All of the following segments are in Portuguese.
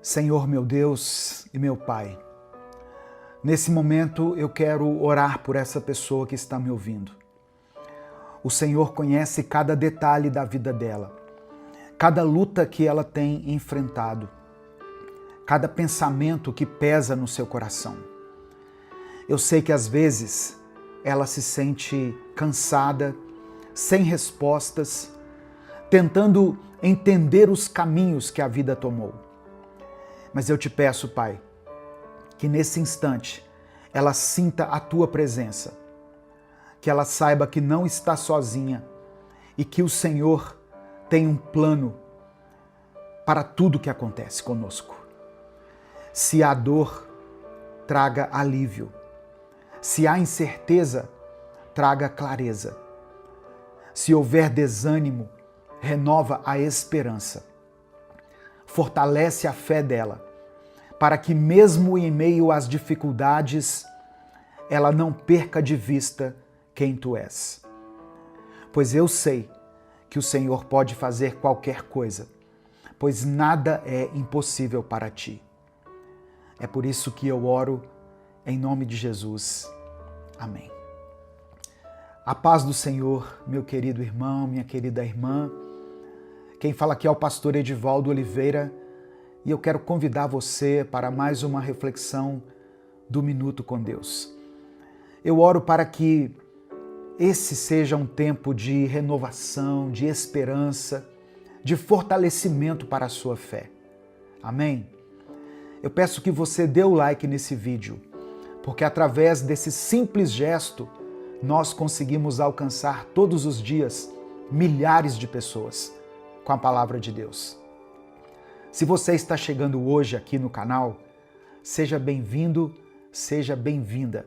Senhor meu Deus e meu Pai, nesse momento eu quero orar por essa pessoa que está me ouvindo. O Senhor conhece cada detalhe da vida dela, cada luta que ela tem enfrentado, cada pensamento que pesa no seu coração. Eu sei que às vezes ela se sente cansada, sem respostas, tentando entender os caminhos que a vida tomou. Mas eu te peço, Pai, que nesse instante ela sinta a Tua presença, que ela saiba que não está sozinha e que o Senhor tem um plano para tudo que acontece conosco. Se há dor, traga alívio. Se há incerteza, traga clareza. Se houver desânimo, renova a esperança. Fortalece a fé dela, para que mesmo em meio às dificuldades, ela não perca de vista quem Tu és. Pois eu sei que o Senhor pode fazer qualquer coisa, pois nada é impossível para Ti. É por isso que eu oro em nome de Jesus. Amém. A paz do Senhor, meu querido irmão, minha querida irmã. Quem fala aqui é o pastor Edivaldo Oliveira e eu quero convidar você para mais uma reflexão do Minuto com Deus. Eu oro para que esse seja um tempo de renovação, de esperança, de fortalecimento para a sua fé. Amém? Eu peço que você dê o like nesse vídeo, porque através desse simples gesto nós conseguimos alcançar todos os dias milhares de pessoas com a palavra de Deus. Se você está chegando hoje aqui no canal, seja bem-vindo, seja bem-vinda.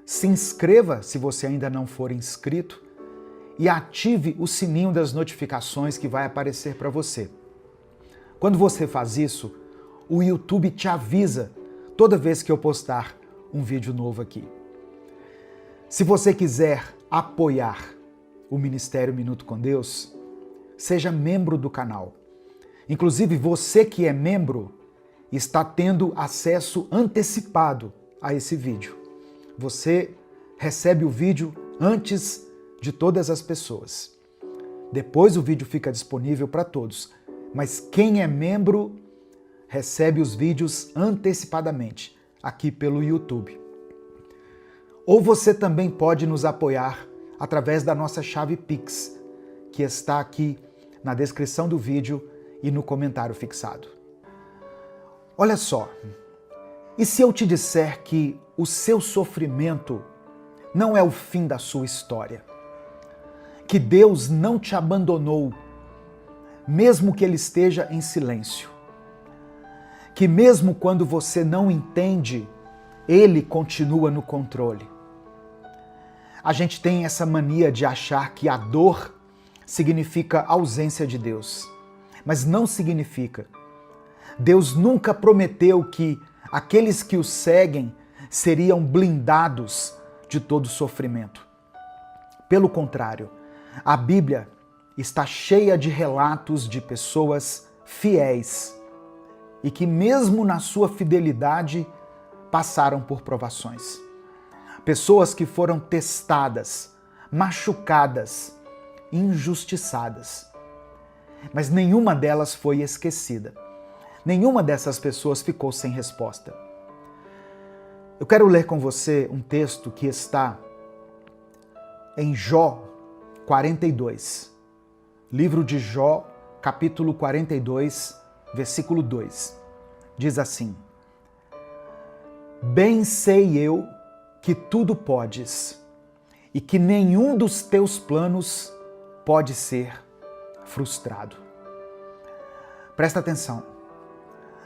Se inscreva se você ainda não for inscrito e ative o sininho das notificações que vai aparecer para você. Quando você faz isso, o YouTube te avisa toda vez que eu postar um vídeo novo aqui. Se você quiser apoiar o Ministério Minuto com Deus, seja membro do canal. Inclusive, você que é membro está tendo acesso antecipado a esse vídeo. Você recebe o vídeo antes de todas as pessoas. Depois o vídeo fica disponível para todos, mas quem é membro recebe os vídeos antecipadamente aqui pelo YouTube. Ou você também pode nos apoiar através da nossa chave Pix, que está aqui na descrição do vídeo e no comentário fixado. Olha só, e se eu te disser que o seu sofrimento não é o fim da sua história? Que Deus não te abandonou, mesmo que Ele esteja em silêncio? Que mesmo quando você não entende, Ele continua no controle? A gente tem essa mania de achar que a dor significa ausência de Deus, mas não significa. Deus nunca prometeu que aqueles que o seguem seriam blindados de todo sofrimento. Pelo contrário, a Bíblia está cheia de relatos de pessoas fiéis e que mesmo na sua fidelidade passaram por provações. Pessoas que foram testadas, machucadas, injustiçadas. Mas nenhuma delas foi esquecida. Nenhuma dessas pessoas ficou sem resposta. Eu quero ler com você um texto que está em Jó 42. Livro de Jó, capítulo 42, versículo 2. Diz assim: Bem sei eu que tudo podes e que nenhum dos teus planos pode ser frustrado. Presta atenção.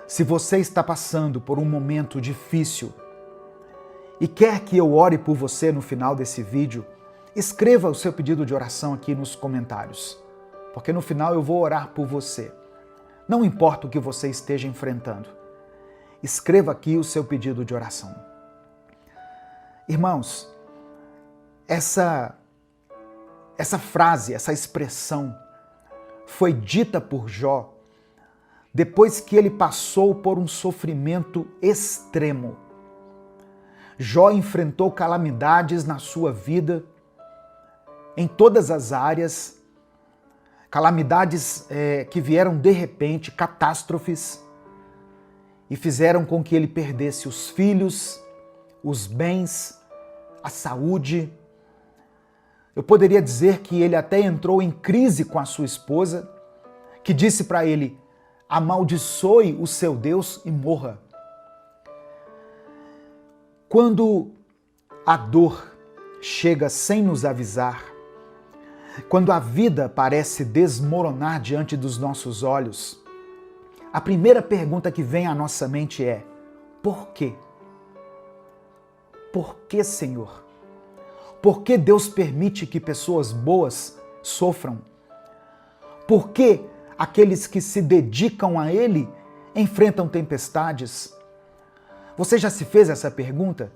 Se você está passando por um momento difícil e quer que eu ore por você no final desse vídeo, escreva o seu pedido de oração aqui nos comentários, porque no final eu vou orar por você. Não importa o que você esteja enfrentando, escreva aqui o seu pedido de oração. Irmãos, essa frase, essa expressão foi dita por Jó depois que ele passou por um sofrimento extremo. Jó enfrentou calamidades na sua vida, em todas as áreas, calamidades que vieram de repente, catástrofes, e fizeram com que ele perdesse os filhos, os bens, a saúde. Eu poderia dizer que ele até entrou em crise com a sua esposa, que disse para ele: amaldiçoe o seu Deus e morra. Quando a dor chega sem nos avisar, quando a vida parece desmoronar diante dos nossos olhos, a primeira pergunta que vem à nossa mente é: por quê? Por que, Senhor? Por que Deus permite que pessoas boas sofram? Por que aqueles que se dedicam a Ele enfrentam tempestades? Você já se fez essa pergunta?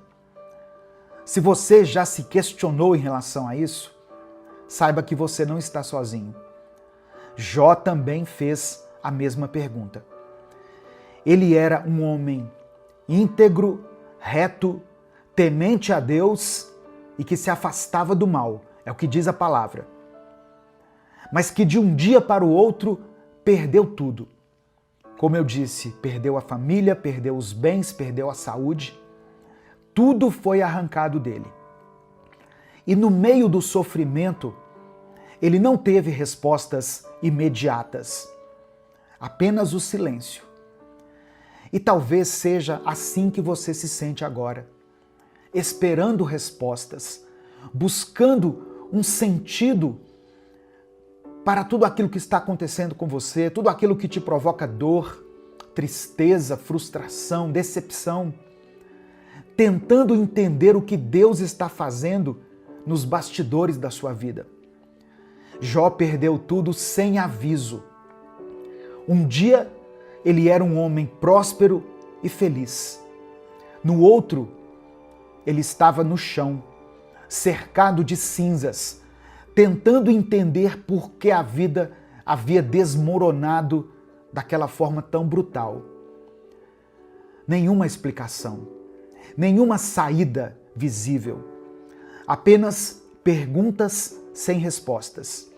Se você já se questionou em relação a isso, saiba que você não está sozinho. Jó também fez a mesma pergunta. Ele era um homem íntegro, reto, temente a Deus e que se afastava do mal, é o que diz a palavra. Mas que de um dia para o outro perdeu tudo. Como eu disse, perdeu a família, perdeu os bens, perdeu a saúde. Tudo foi arrancado dele. E no meio do sofrimento, ele não teve respostas imediatas, apenas o silêncio. E talvez seja assim que você se sente agora, esperando respostas, buscando um sentido para tudo aquilo que está acontecendo com você, tudo aquilo que te provoca dor, tristeza, frustração, decepção, tentando entender o que Deus está fazendo nos bastidores da sua vida. Jó perdeu tudo sem aviso. Um dia ele era um homem próspero e feliz. No outro, ele estava no chão, cercado de cinzas, tentando entender por que a vida havia desmoronado daquela forma tão brutal. Nenhuma explicação, nenhuma saída visível, apenas perguntas sem respostas.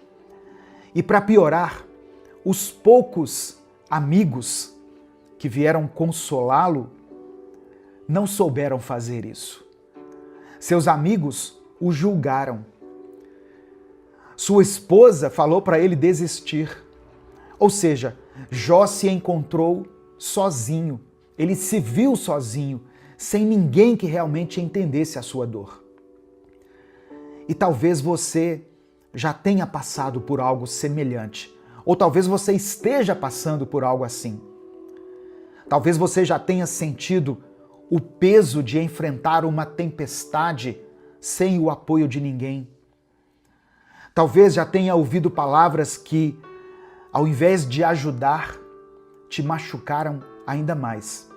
E para piorar, os poucos amigos que vieram consolá-lo não souberam fazer isso. Seus amigos o julgaram. Sua esposa falou para ele desistir. Ou seja, Jó se encontrou sozinho. Ele se viu sozinho, sem ninguém que realmente entendesse a sua dor. E talvez você já tenha passado por algo semelhante. Ou talvez você esteja passando por algo assim. Talvez você já tenha sentido o peso de enfrentar uma tempestade sem o apoio de ninguém. Talvez já tenha ouvido palavras que, ao invés de ajudar, te machucaram ainda mais.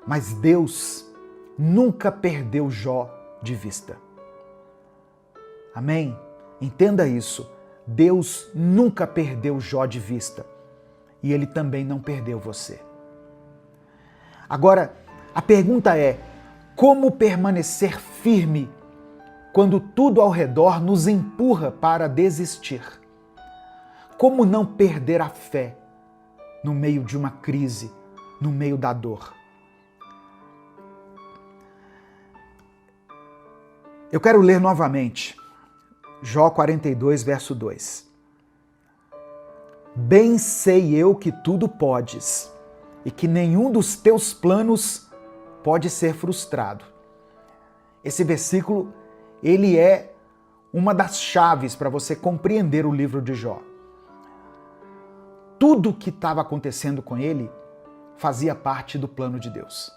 Mas Deus nunca perdeu Jó de vista. Amém? Entenda isso. Deus nunca perdeu Jó de vista. E Ele também não perdeu você. Agora, a pergunta é: como permanecer firme quando tudo ao redor nos empurra para desistir? Como não perder a fé no meio de uma crise, no meio da dor? Eu quero ler novamente Jó 42, verso 2. Bem sei eu que tudo podes e que nenhum dos teus planos pode ser frustrado. Esse versículo, ele é uma das chaves para você compreender o livro de Jó. Tudo que estava acontecendo com ele fazia parte do plano de Deus.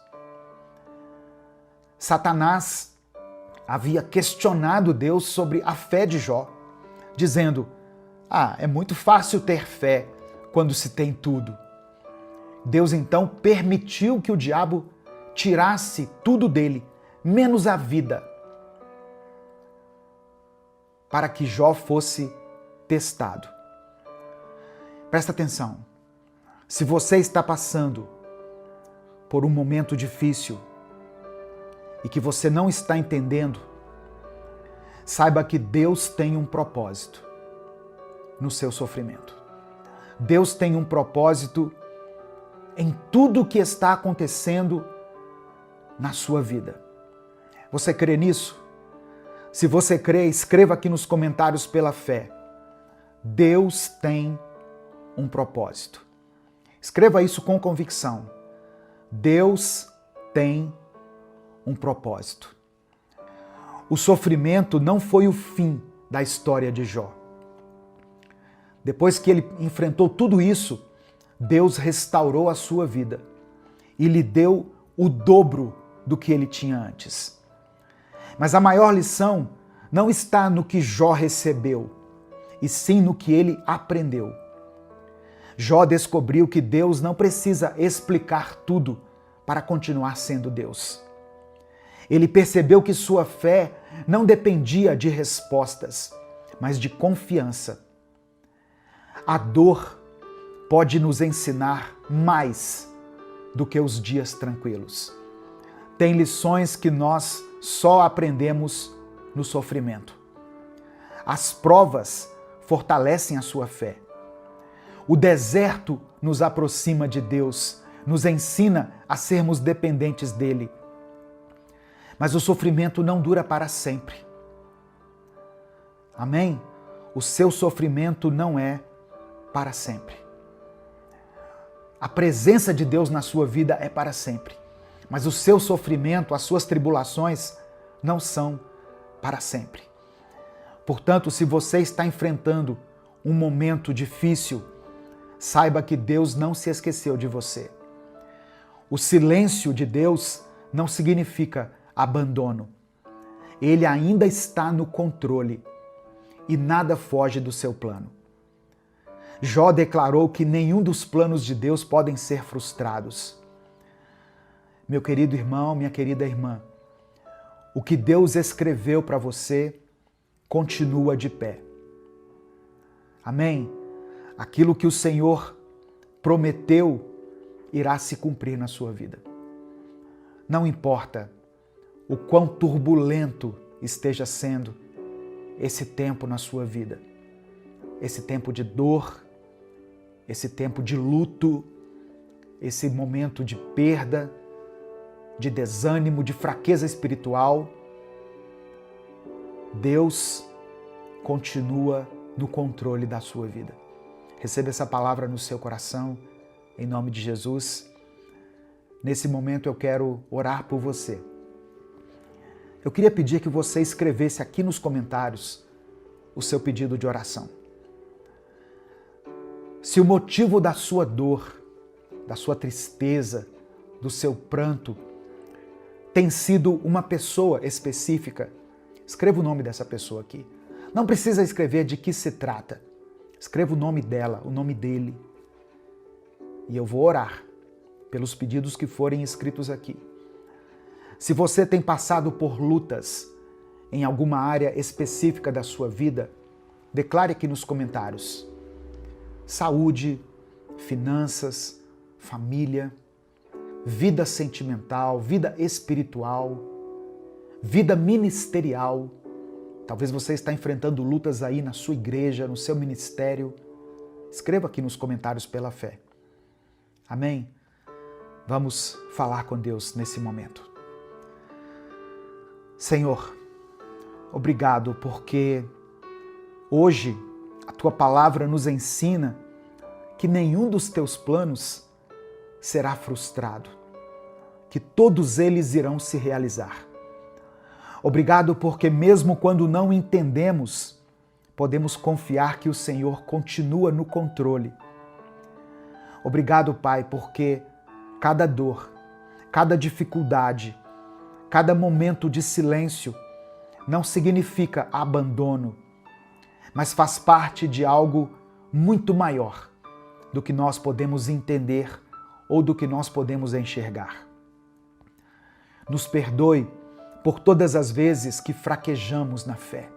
Satanás havia questionado Deus sobre a fé de Jó, dizendo: é muito fácil ter fé quando se tem tudo. Deus então permitiu que o diabo tirasse tudo dele, menos a vida, para que Jó fosse testado. Presta atenção. Se você está passando por um momento difícil e que você não está entendendo, saiba que Deus tem um propósito no seu sofrimento. Deus tem um propósito em tudo o que está acontecendo na sua vida. Você crê nisso? Se você crê, escreva aqui nos comentários pela fé. Deus tem um propósito. Escreva isso com convicção. Deus tem um propósito. O sofrimento não foi o fim da história de Jó. Depois que ele enfrentou tudo isso, Deus restaurou a sua vida e lhe deu o dobro do que ele tinha antes. Mas a maior lição não está no que Jó recebeu, e sim no que ele aprendeu. Jó descobriu que Deus não precisa explicar tudo para continuar sendo Deus. Ele percebeu que sua fé não dependia de respostas, mas de confiança. A dor pode nos ensinar mais do que os dias tranquilos. Tem lições que nós só aprendemos no sofrimento. As provas fortalecem a sua fé. O deserto nos aproxima de Deus, nos ensina a sermos dependentes dele. Mas o sofrimento não dura para sempre. Amém? O seu sofrimento não é para sempre. A presença de Deus na sua vida é para sempre. Mas o seu sofrimento, as suas tribulações, não são para sempre. Portanto, se você está enfrentando um momento difícil, saiba que Deus não se esqueceu de você. O silêncio de Deus não significa abandono. Ele ainda está no controle e nada foge do seu plano. Jó declarou que nenhum dos planos de Deus podem ser frustrados. Meu querido irmão, minha querida irmã, o que Deus escreveu para você continua de pé. Amém? Aquilo que o Senhor prometeu irá se cumprir na sua vida. Não importa o quão turbulento esteja sendo esse tempo na sua vida, esse tempo de dor, esse tempo de luto, esse momento de perda, de desânimo, de fraqueza espiritual, Deus continua no controle da sua vida. Receba essa palavra no seu coração, em nome de Jesus. Nesse momento eu quero orar por você. Eu queria pedir que você escrevesse aqui nos comentários o seu pedido de oração. Se o motivo da sua dor, da sua tristeza, do seu pranto, tem sido uma pessoa específica, escreva o nome dessa pessoa aqui. Não precisa escrever de que se trata. Escreva o nome dela, o nome dele. E eu vou orar pelos pedidos que forem escritos aqui. Se você tem passado por lutas em alguma área específica da sua vida, declare aqui nos comentários. Saúde, finanças, família, vida sentimental, vida espiritual, vida ministerial. Talvez você está enfrentando lutas aí na sua igreja, no seu ministério. Escreva aqui nos comentários pela fé. Amém? Vamos falar com Deus nesse momento. Senhor, obrigado porque hoje a Tua palavra nos ensina que nenhum dos Teus planos será frustrado, que todos eles irão se realizar. Obrigado porque mesmo quando não entendemos, podemos confiar que o Senhor continua no controle. Obrigado, Pai, porque cada dor, cada dificuldade, cada momento de silêncio não significa abandono, mas faz parte de algo muito maior do que nós podemos entender ou do que nós podemos enxergar. Nos perdoe por todas as vezes que fraquejamos na fé,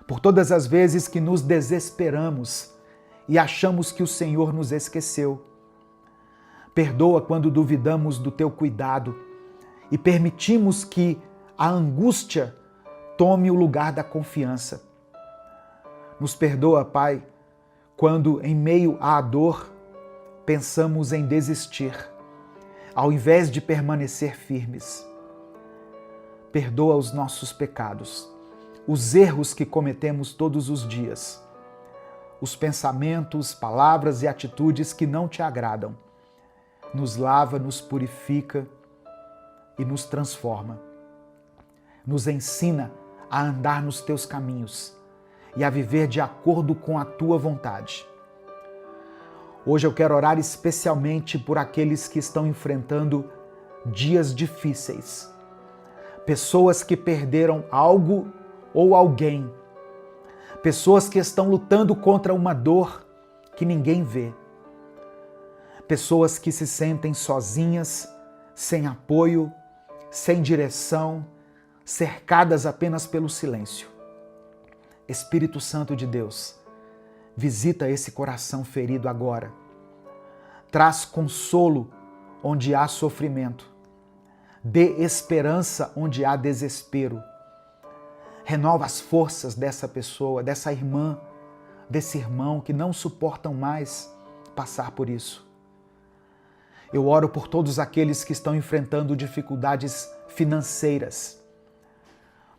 por todas as vezes que nos desesperamos e achamos que o Senhor nos esqueceu. Perdoa quando duvidamos do teu cuidado e permitimos que a angústia tome o lugar da confiança. Nos perdoa, Pai, quando em meio à dor pensamos em desistir, ao invés de permanecer firmes. Perdoa os nossos pecados, os erros que cometemos todos os dias, os pensamentos, palavras e atitudes que não te agradam. Nos lava, nos purifica e nos transforma. Nos ensina a andar nos teus caminhos e a viver de acordo com a tua vontade. Hoje eu quero orar especialmente por aqueles que estão enfrentando dias difíceis. Pessoas que perderam algo ou alguém. Pessoas que estão lutando contra uma dor que ninguém vê. Pessoas que se sentem sozinhas, sem apoio, sem direção, cercadas apenas pelo silêncio. Espírito Santo de Deus, visita esse coração ferido agora. Traz consolo onde há sofrimento. Dê esperança onde há desespero. Renova as forças dessa pessoa, dessa irmã, desse irmão que não suportam mais passar por isso. Eu oro por todos aqueles que estão enfrentando dificuldades financeiras,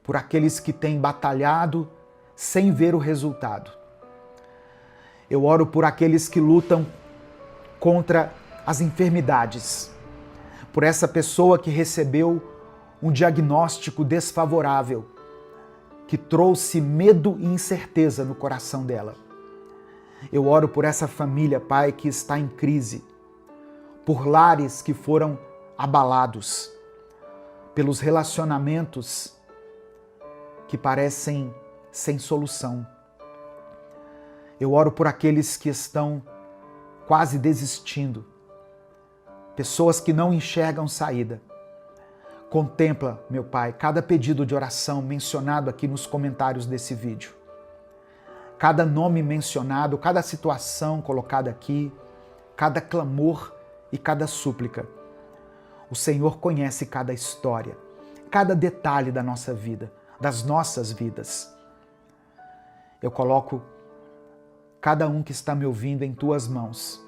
por aqueles que têm batalhado sem ver o resultado. Eu oro por aqueles que lutam contra as enfermidades, por essa pessoa que recebeu um diagnóstico desfavorável, que trouxe medo e incerteza no coração dela. Eu oro por essa família, Pai, que está em crise, por lares que foram abalados, pelos relacionamentos que parecem sem solução. Eu oro por aqueles que estão quase desistindo, pessoas que não enxergam saída. Contempla, meu Pai, cada pedido de oração mencionado aqui nos comentários desse vídeo. Cada nome mencionado, cada situação colocada aqui, cada clamor e cada súplica. O Senhor conhece cada história, cada detalhe da nossa vida, das nossas vidas. Eu coloco cada um que está me ouvindo em tuas mãos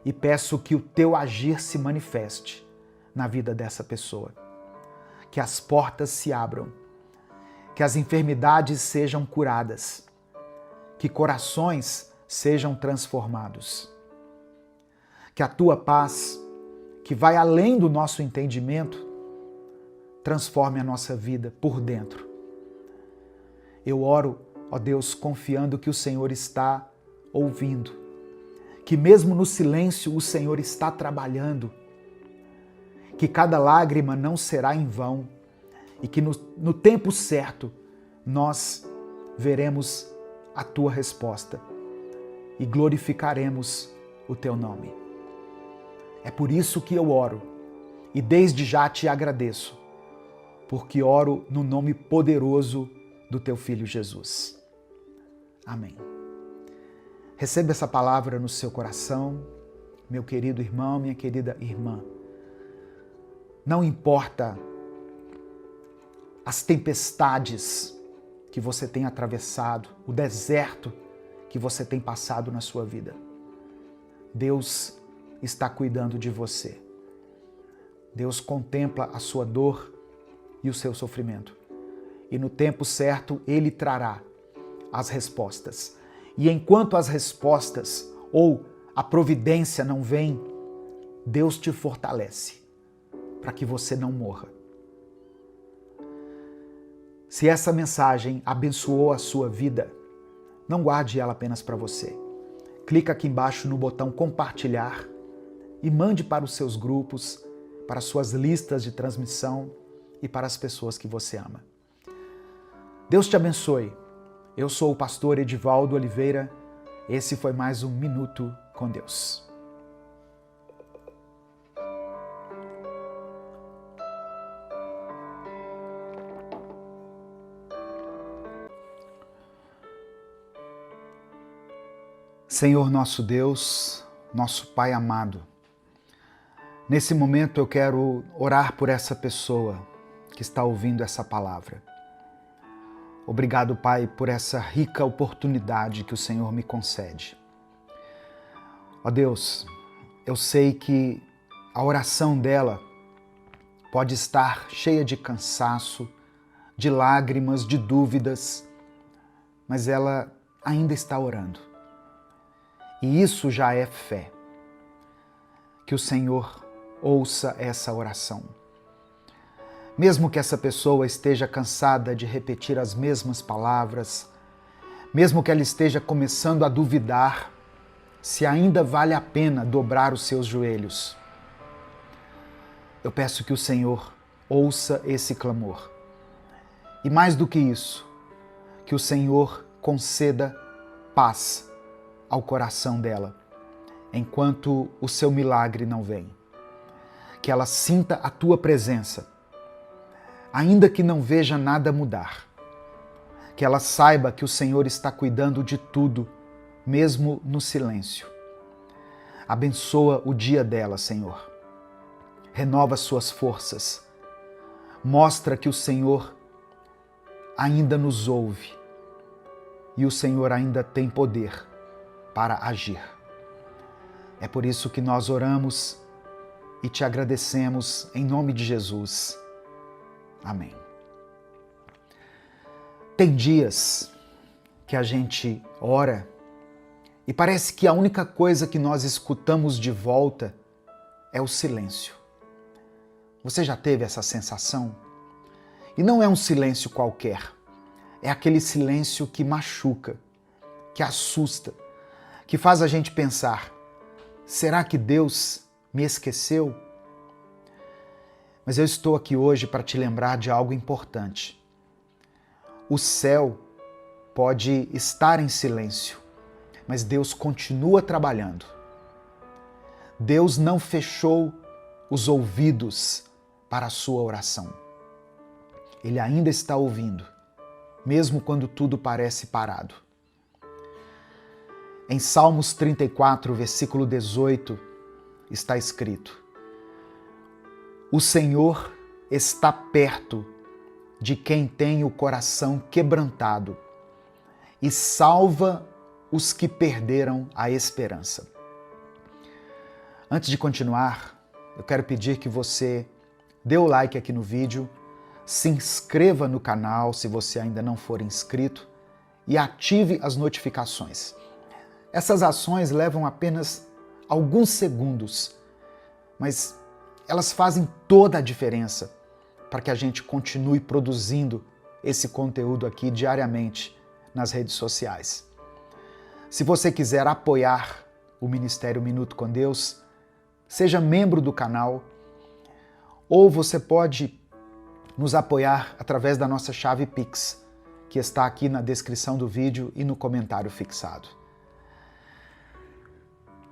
e peço que o teu agir se manifeste na vida dessa pessoa. Que as portas se abram, que as enfermidades sejam curadas, que corações sejam transformados. Que a tua paz, que vai além do nosso entendimento, transforme a nossa vida por dentro. Eu oro, ó Deus, confiando que o Senhor está ouvindo, que mesmo no silêncio o Senhor está trabalhando, que cada lágrima não será em vão e que no tempo certo nós veremos a tua resposta e glorificaremos o teu nome. É por isso que eu oro e desde já te agradeço, porque oro no nome poderoso do teu Filho Jesus. Amém. Receba essa palavra no seu coração, meu querido irmão, minha querida irmã. Não importa as tempestades que você tem atravessado, o deserto que você tem passado na sua vida. Deus está cuidando de você. Deus contempla a sua dor e o seu sofrimento. E no tempo certo, Ele trará as respostas. E enquanto as respostas ou a providência não vem, Deus te fortalece para que você não morra. Se essa mensagem abençoou a sua vida, não guarde ela apenas para você. Clica aqui embaixo no botão compartilhar e mande para os seus grupos, para as suas listas de transmissão e para as pessoas que você ama. Deus te abençoe. Eu sou o pastor Edivaldo Oliveira. Esse foi mais um Minuto com Deus. Senhor nosso Deus, nosso Pai amado, Nesse momento eu quero orar por essa pessoa que está ouvindo essa palavra. Obrigado, Pai, por essa rica oportunidade que o Senhor me concede. Ó Deus, eu sei que a oração dela pode estar cheia de cansaço, de lágrimas, de dúvidas, mas ela ainda está orando. E isso já é fé. Que o Senhor ouça essa oração. Mesmo que essa pessoa esteja cansada de repetir as mesmas palavras, mesmo que ela esteja começando a duvidar se ainda vale a pena dobrar os seus joelhos, eu peço que o Senhor ouça esse clamor. E mais do que isso, que o Senhor conceda paz ao coração dela, enquanto o seu milagre não vem. Que ela sinta a tua presença, ainda que não veja nada mudar. Que ela saiba que o Senhor está cuidando de tudo, mesmo no silêncio. Abençoa o dia dela, Senhor. Renova suas forças. Mostra que o Senhor ainda nos ouve e o Senhor ainda tem poder para agir. É por isso que nós oramos e te agradecemos em nome de Jesus. Amém. Tem dias que a gente ora e parece que a única coisa que nós escutamos de volta é o silêncio. Você já teve essa sensação? E não é um silêncio qualquer. É aquele silêncio que machuca, que assusta, que faz a gente pensar: será que Deus me esqueceu? Mas eu estou aqui hoje para te lembrar de algo importante. O céu pode estar em silêncio, mas Deus continua trabalhando. Deus não fechou os ouvidos para a sua oração. Ele ainda está ouvindo, mesmo quando tudo parece parado. Em Salmos 34, versículo 18, está escrito: o Senhor está perto de quem tem o coração quebrantado e salva os que perderam a esperança. Antes de continuar, eu quero pedir que você dê o like aqui no vídeo, se inscreva no canal se você ainda não for inscrito e ative as notificações. Essas ações levam apenas alguns segundos, mas elas fazem toda a diferença para que a gente continue produzindo esse conteúdo aqui diariamente nas redes sociais. Se você quiser apoiar o Ministério Minuto com Deus, seja membro do canal, ou você pode nos apoiar através da nossa chave Pix, que está aqui na descrição do vídeo e no comentário fixado.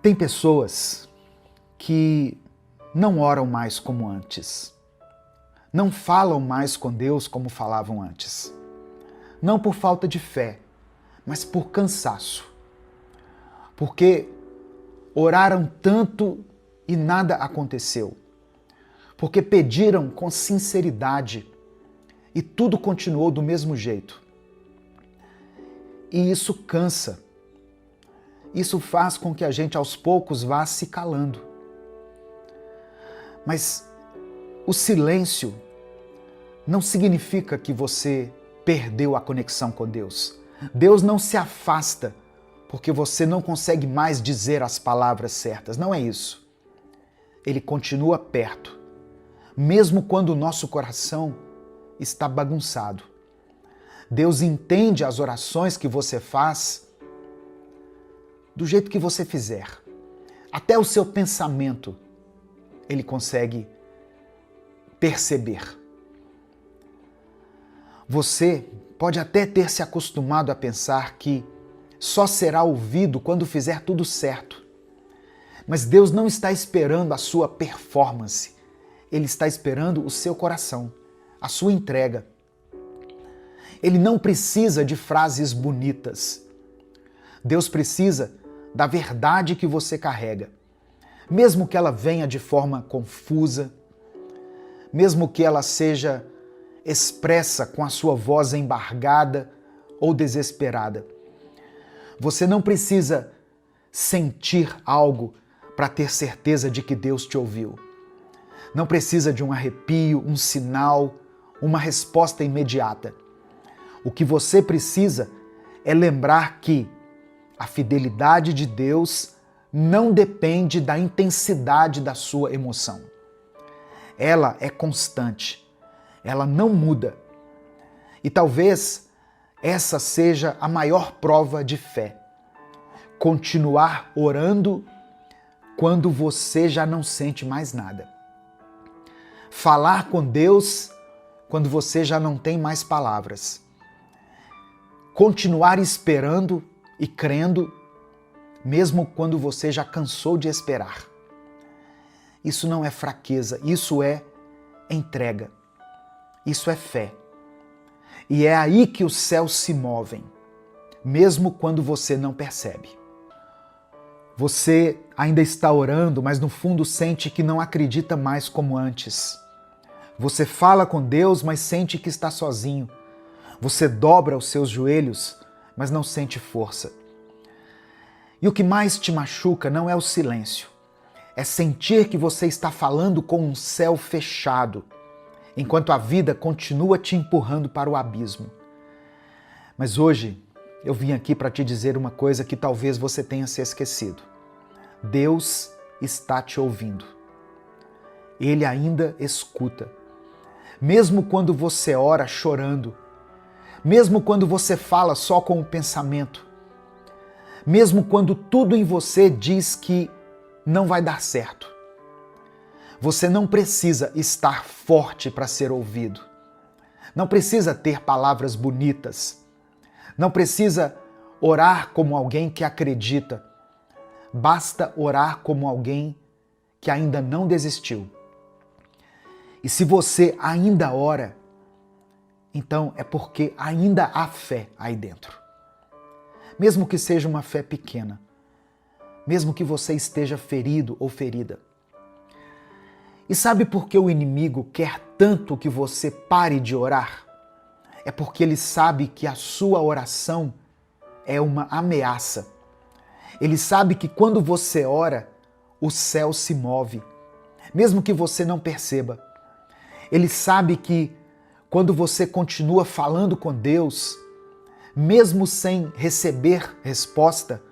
Tem pessoas que não oram mais como antes, não falam mais com Deus como falavam antes. Não por falta de fé, mas por cansaço. Porque oraram tanto e nada aconteceu. Porque pediram com sinceridade e tudo continuou do mesmo jeito. E isso cansa. Isso faz com que a gente aos poucos vá se calando. Mas o silêncio não significa que você perdeu a conexão com Deus. Deus não se afasta porque você não consegue mais dizer as palavras certas. Não é isso. Ele continua perto, mesmo quando o nosso coração está bagunçado. Deus entende as orações que você faz do jeito que você fizer. Até o seu pensamento Ele consegue perceber. Você pode até ter se acostumado a pensar que só será ouvido quando fizer tudo certo. Mas Deus não está esperando a sua performance. Ele está esperando o seu coração, a sua entrega. Ele não precisa de frases bonitas. Deus precisa da verdade que você carrega. mesmo que ela venha de forma confusa, mesmo que ela seja expressa com a sua voz embargada ou desesperada. Você não precisa sentir algo para ter certeza de que Deus te ouviu. Não precisa de um arrepio, um sinal, uma resposta imediata. O que você precisa é lembrar que a fidelidade de Deus não depende da intensidade da sua emoção. Ela é constante, ela não muda. E talvez essa seja a maior prova de fé. Continuar orando quando você já não sente mais nada. Falar com Deus quando você já não tem mais palavras. Continuar esperando e crendo, mesmo quando você já cansou de esperar. Isso não é fraqueza, isso é entrega. Isso é fé. E é aí que os céus se movem, mesmo quando você não percebe. Você ainda está orando, mas no fundo sente que não acredita mais como antes. Você fala com Deus, mas sente que está sozinho. Você dobra os seus joelhos, mas não sente força. E o que mais te machuca não é o silêncio. É sentir que você está falando com um céu fechado, enquanto a vida continua te empurrando para o abismo. Mas hoje eu vim aqui para te dizer uma coisa que talvez você tenha se esquecido. Deus está te ouvindo. Ele ainda escuta. Mesmo quando você ora chorando, mesmo quando você fala só com o pensamento, mesmo quando tudo em você diz que não vai dar certo. Você não precisa estar forte para ser ouvido. Não precisa ter palavras bonitas. Não precisa orar como alguém que acredita. Basta orar como alguém que ainda não desistiu. E se você ainda ora, então é porque ainda há fé aí dentro. Mesmo que seja uma fé pequena, mesmo que você esteja ferido ou ferida. E sabe por que o inimigo quer tanto que você pare de orar? É porque ele sabe que a sua oração é uma ameaça. Ele sabe que quando você ora, o céu se move, mesmo que você não perceba. Ele sabe que quando você continua falando com Deus, mesmo sem receber resposta,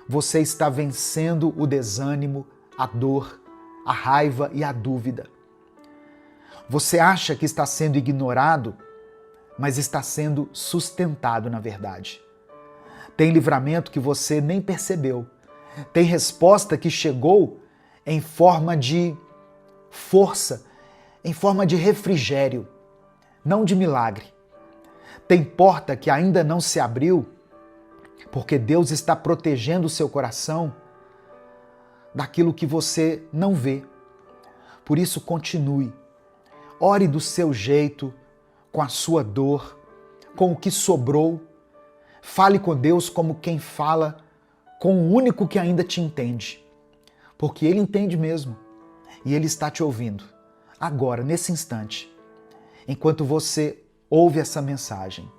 você está vencendo o desânimo, a dor, a raiva e a dúvida. Você acha que está sendo ignorado, mas está sendo sustentado na verdade. Tem livramento que você nem percebeu. Tem resposta que chegou em forma de força, em forma de refrigério, não de milagre. Tem porta que ainda não se abriu, porque Deus está protegendo o seu coração daquilo que você não vê. Por isso, continue. Ore do seu jeito, com a sua dor, com o que sobrou. Fale com Deus como quem fala com o único que ainda te entende. Porque Ele entende mesmo. E Ele está te ouvindo. Agora, nesse instante, enquanto você ouve essa mensagem.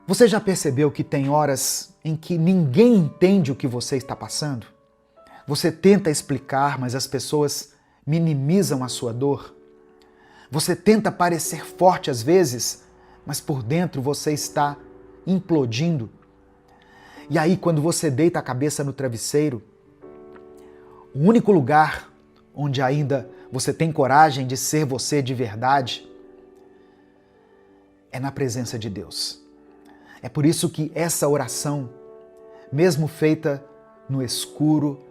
Você já percebeu que tem horas em que ninguém entende o que você está passando? Você tenta explicar, mas as pessoas minimizam a sua dor? Você tenta parecer forte às vezes, mas por dentro você está implodindo? E aí, quando você deita a cabeça no travesseiro, o único lugar onde ainda você tem coragem de ser você de verdade é na presença de Deus. É por isso que essa oração, mesmo feita no escuro,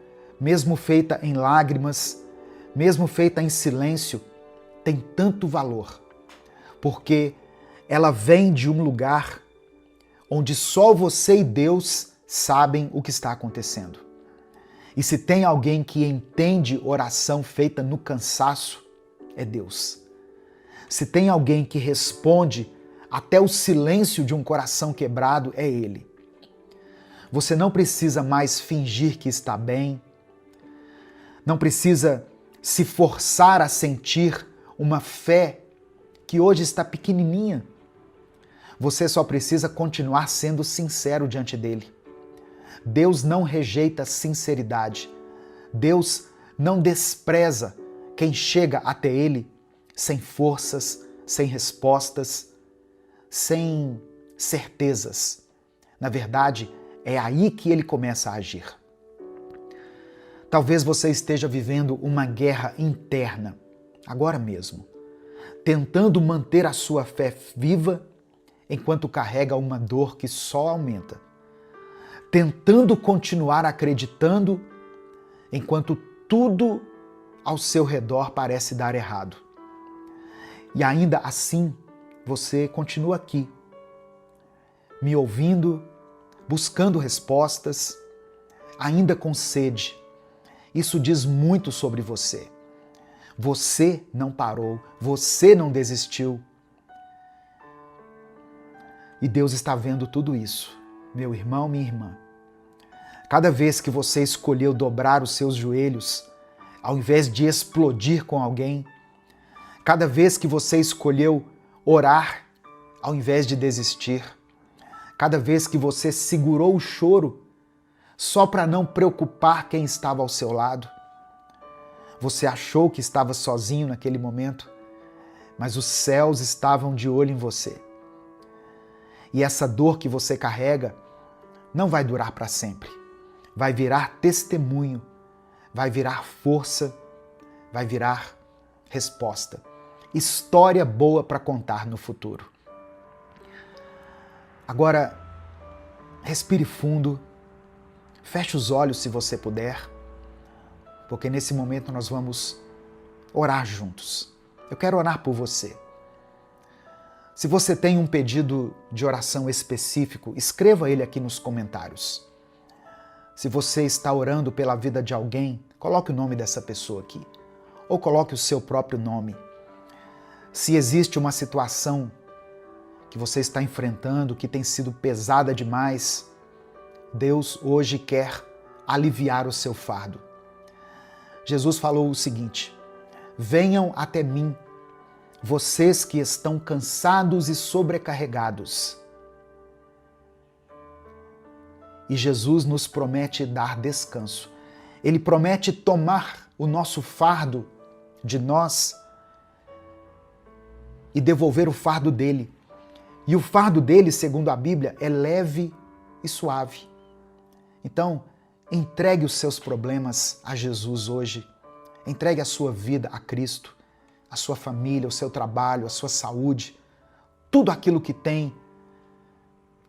mesmo feita em lágrimas, mesmo feita em silêncio, tem tanto valor, porque ela vem de um lugar onde só você e Deus sabem o que está acontecendo. E se tem alguém que entende oração feita no cansaço, é Deus. Se tem alguém que responde até o silêncio de um coração quebrado, é Ele. Você não precisa mais fingir que está bem, não precisa se forçar a sentir uma fé que hoje está pequenininha. Você só precisa continuar sendo sincero diante dele. Deus não rejeita sinceridade. Deus não despreza quem chega até ele sem forças, sem respostas, sem certezas. Na verdade, é aí que ele começa a agir. Talvez você esteja vivendo uma guerra interna, agora mesmo, tentando manter a sua fé viva enquanto carrega uma dor que só aumenta, tentando continuar acreditando enquanto tudo ao seu redor parece dar errado. E ainda assim, você continua aqui, me ouvindo, buscando respostas, ainda com sede. Isso diz muito sobre você. Você não parou, você não desistiu. E Deus está vendo tudo isso, meu irmão, minha irmã. Cada vez que você escolheu dobrar os seus joelhos, ao invés de explodir com alguém, cada vez que você escolheu orar, ao invés de desistir, cada vez que você segurou o choro, só para não preocupar quem estava ao seu lado, você achou que estava sozinho naquele momento, mas os céus estavam de olho em você. E essa dor que você carrega não vai durar para sempre. Vai virar testemunho, vai virar força, vai virar resposta. História boa para contar no futuro. Agora, respire fundo, feche os olhos se você puder, porque nesse momento nós vamos orar juntos. Eu quero orar por você. Se você tem um pedido de oração específico, escreva ele aqui nos comentários. Se você está orando pela vida de alguém, coloque o nome dessa pessoa aqui. Ou coloque o seu próprio nome. Se existe uma situação que você está enfrentando, que tem sido pesada demais, Deus hoje quer aliviar o seu fardo. Jesus falou o seguinte: venham até mim, vocês que estão cansados e sobrecarregados. E Jesus nos promete dar descanso. Ele promete tomar o nosso fardo de nós e devolver o fardo dele. E o fardo dele, segundo a Bíblia, é leve e suave. Então, entregue os seus problemas a Jesus hoje. Entregue a sua vida a Cristo, a sua família, o seu trabalho, a sua saúde, tudo aquilo que tem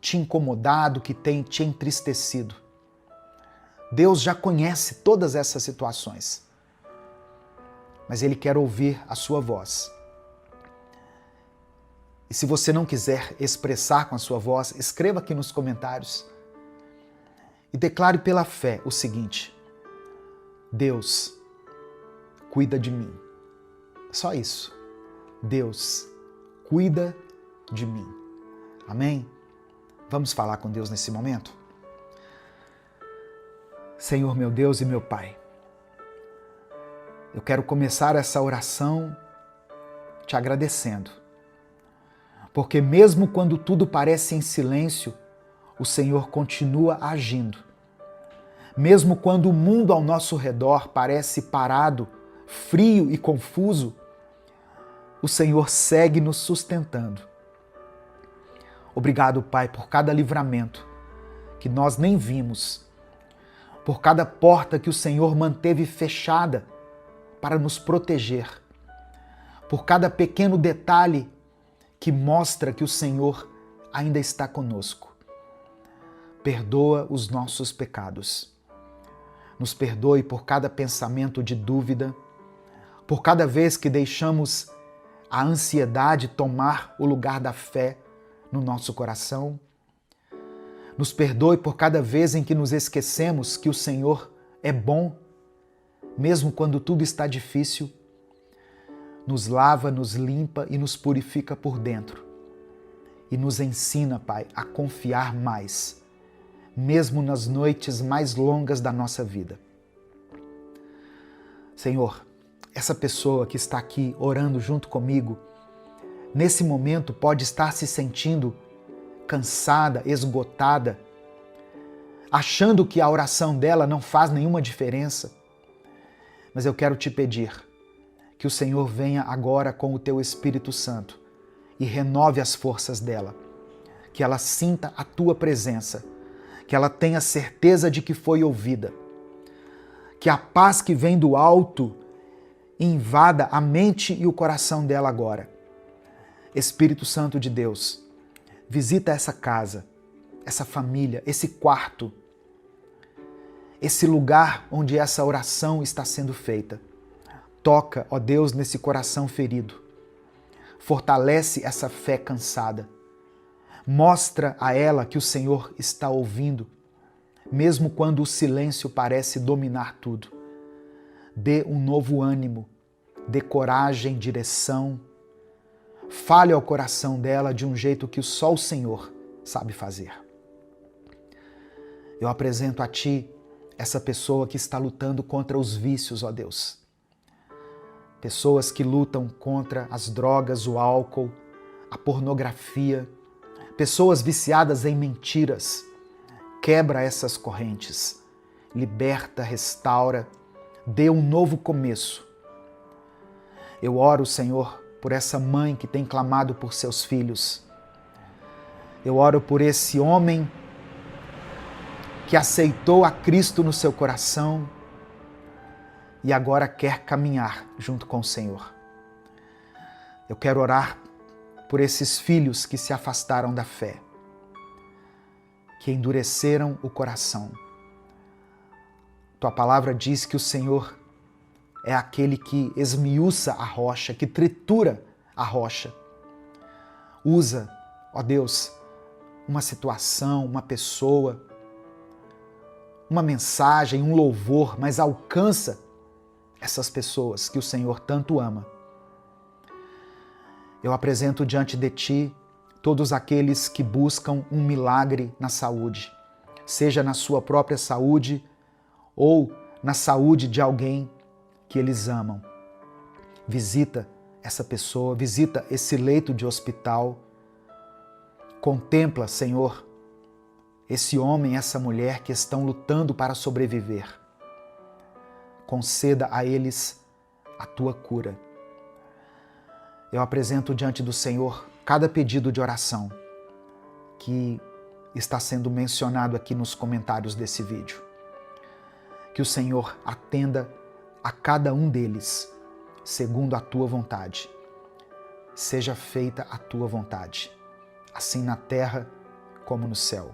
te incomodado, que tem te entristecido. Deus já conhece todas essas situações, mas Ele quer ouvir a sua voz. E se você não quiser expressar com a sua voz, escreva aqui nos comentários e declare pela fé o seguinte: Deus, cuida de mim. Só isso. Deus, cuida de mim. Amém? Vamos falar com Deus nesse momento? Senhor, meu Deus e meu Pai, eu quero começar essa oração te agradecendo, porque mesmo quando tudo parece em silêncio, o Senhor continua agindo. Mesmo quando o mundo ao nosso redor parece parado, frio e confuso, o Senhor segue nos sustentando. Obrigado, Pai, por cada livramento que nós nem vimos, por cada porta que o Senhor manteve fechada para nos proteger, por cada pequeno detalhe que mostra que o Senhor ainda está conosco. Perdoa os nossos pecados. Nos perdoe por cada pensamento de dúvida, por cada vez que deixamos a ansiedade tomar o lugar da fé no nosso coração. Nos perdoe por cada vez em que nos esquecemos que o Senhor é bom, mesmo quando tudo está difícil. Nos lava, nos limpa e nos purifica por dentro. E nos ensina, Pai, a confiar mais, mesmo nas noites mais longas da nossa vida. Senhor, essa pessoa que está aqui orando junto comigo, nesse momento pode estar se sentindo cansada, esgotada, achando que a oração dela não faz nenhuma diferença. Mas eu quero te pedir que o Senhor venha agora com o teu Espírito Santo e renove as forças dela, que ela sinta a tua presença, que ela tenha certeza de que foi ouvida, que a paz que vem do alto invada a mente e o coração dela agora. Espírito Santo de Deus, visita essa casa, essa família, esse quarto, esse lugar onde essa oração está sendo feita. Toca, ó Deus, nesse coração ferido. Fortalece essa fé cansada. Mostra a ela que o Senhor está ouvindo, mesmo quando o silêncio parece dominar tudo. Dê um novo ânimo, dê coragem, direção. Fale ao coração dela de um jeito que só o Senhor sabe fazer. Eu apresento a Ti essa pessoa que está lutando contra os vícios, ó Deus. Pessoas que lutam contra as drogas, o álcool, a pornografia. Pessoas viciadas em mentiras. Quebra essas correntes. Liberta, restaura, dê um novo começo. Eu oro, Senhor, por essa mãe que tem clamado por seus filhos. Eu oro por esse homem que aceitou a Cristo no seu coração e agora quer caminhar junto com o Senhor. Eu quero orar por esses filhos que se afastaram da fé, que endureceram o coração. Tua palavra diz que o Senhor é aquele que esmiuça a rocha, que tritura a rocha. Usa, ó Deus, uma situação, uma pessoa, uma mensagem, um louvor, mas alcança essas pessoas que o Senhor tanto ama. Eu apresento diante de Ti todos aqueles que buscam um milagre na saúde, seja na sua própria saúde ou na saúde de alguém que eles amam. Visita essa pessoa, visita esse leito de hospital. Contempla, Senhor, esse homem, essa mulher que estão lutando para sobreviver. Conceda a eles a Tua cura. Eu apresento diante do Senhor cada pedido de oração que está sendo mencionado aqui nos comentários desse vídeo. Que o Senhor atenda a cada um deles, segundo a Tua vontade. Seja feita a Tua vontade, assim na terra como no céu.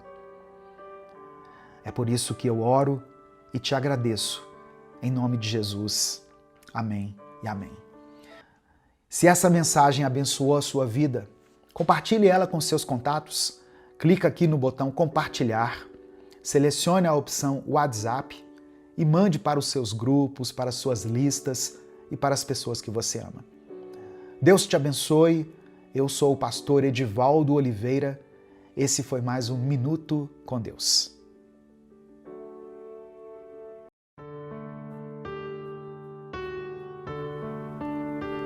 É por isso que eu oro e te agradeço, em nome de Jesus. Amém e amém. Se essa mensagem abençoou a sua vida, compartilhe ela com seus contatos. Clica aqui no botão compartilhar, selecione a opção WhatsApp e mande para os seus grupos, para as suas listas e para as pessoas que você ama. Deus te abençoe. Eu sou o pastor Edivaldo Oliveira. Esse foi mais um Minuto com Deus.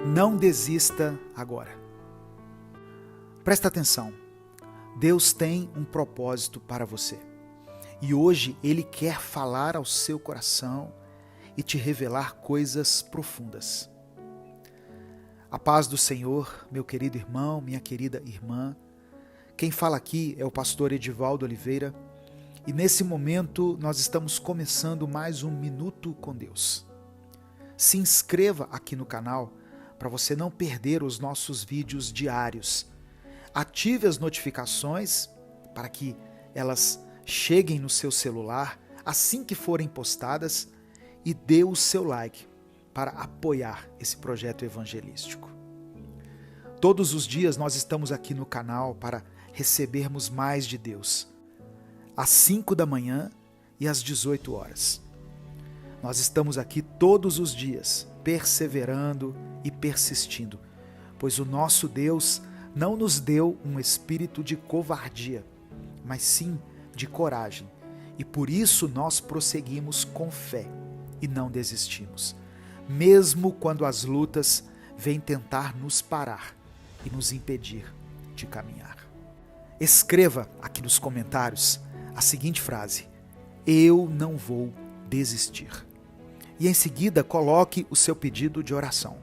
Não desista agora. Presta atenção. Deus tem um propósito para você. E hoje Ele quer falar ao seu coração e te revelar coisas profundas. A paz do Senhor, meu querido irmão, minha querida irmã. Quem fala aqui é o pastor Edivaldo Oliveira. E nesse momento nós estamos começando mais um Minuto com Deus. Se inscreva aqui no canal para você não perder os nossos vídeos diários. Ative as notificações para que elas cheguem no seu celular assim que forem postadas e dê o seu like para apoiar esse projeto evangelístico. Todos os dias nós estamos aqui no canal para recebermos mais de Deus, às 5 da manhã e às 18 horas. Nós estamos aqui todos os dias, perseverando e persistindo, pois o nosso Deus não nos deu um espírito de covardia, mas sim de coragem, e por isso nós prosseguimos com fé e não desistimos. mesmo quando as lutas vêm tentar nos parar e nos impedir de caminhar. Escreva aqui nos comentários a seguinte frase: eu não vou desistir. E em seguida coloque o seu pedido de oração.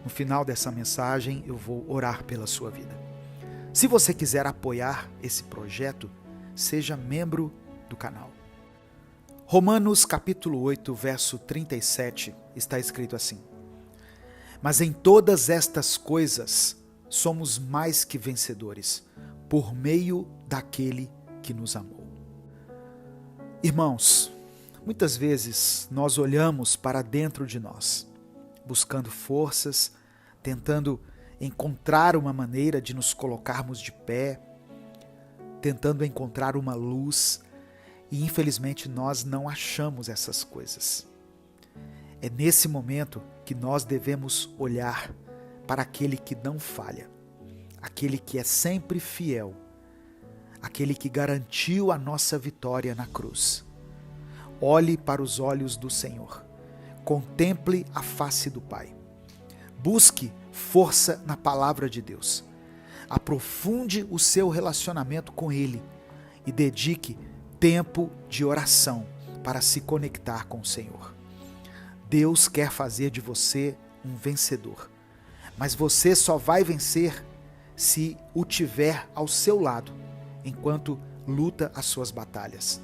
No final dessa mensagem eu vou orar pela sua vida. Se você quiser apoiar esse projeto, seja membro do canal. Romanos capítulo 8, verso 37, está escrito assim: mas em todas estas coisas somos mais que vencedores, por meio daquele que nos amou. Irmãos, muitas vezes nós olhamos para dentro de nós, buscando forças, tentando encontrar uma maneira de nos colocarmos de pé, tentando encontrar uma luz, e infelizmente nós não achamos essas coisas. É nesse momento que nós devemos olhar para aquele que não falha, aquele que é sempre fiel, aquele que garantiu a nossa vitória na cruz. Olhe para os olhos do Senhor, contemple a face do Pai, busque força na palavra de Deus, aprofunde o seu relacionamento com Ele e dedique tempo de oração para se conectar com o Senhor. Deus quer fazer de você um vencedor, mas você só vai vencer se o tiver ao seu lado, enquanto luta as suas batalhas.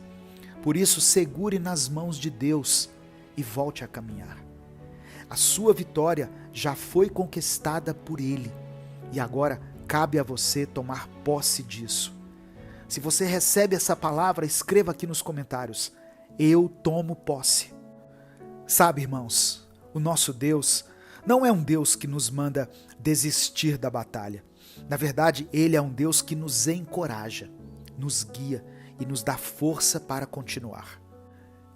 Por isso, segure nas mãos de Deus e volte a caminhar. A sua vitória já foi conquistada por Ele e agora cabe a você tomar posse disso. Se você recebe essa palavra, escreva aqui nos comentários: eu tomo posse. Sabe, irmãos, o nosso Deus não é um Deus que nos manda desistir da batalha. Na verdade, Ele é um Deus que nos encoraja, nos guia e nos dá força para continuar.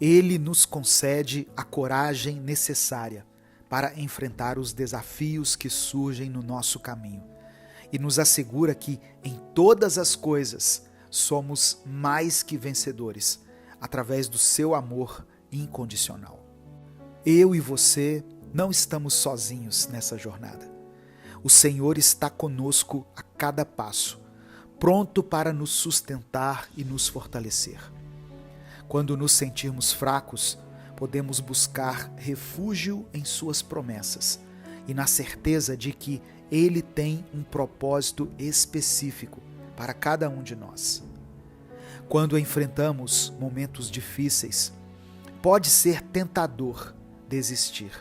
Ele nos concede a coragem necessária para enfrentar os desafios que surgem no nosso caminho e nos assegura que, em todas as coisas, somos mais que vencedores, através do seu amor incondicional. Eu e você não estamos sozinhos nessa jornada. O Senhor está conosco a cada passo, pronto para nos sustentar e nos fortalecer. Quando nos sentirmos fracos, podemos buscar refúgio em suas promessas e na certeza de que Ele tem um propósito específico para cada um de nós. Quando enfrentamos momentos difíceis, pode ser tentador desistir,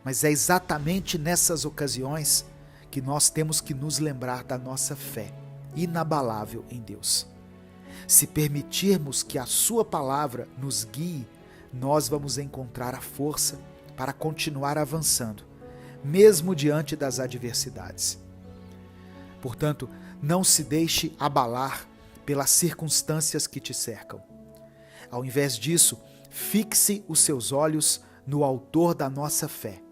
mas é exatamente nessas ocasiões que nós temos que nos lembrar da nossa fé inabalável em Deus. Se permitirmos que a sua palavra nos guie, nós vamos encontrar a força para continuar avançando, mesmo diante das adversidades. Portanto, não se deixe abalar pelas circunstâncias que te cercam. Ao invés disso, fixe os seus olhos no Autor da nossa fé,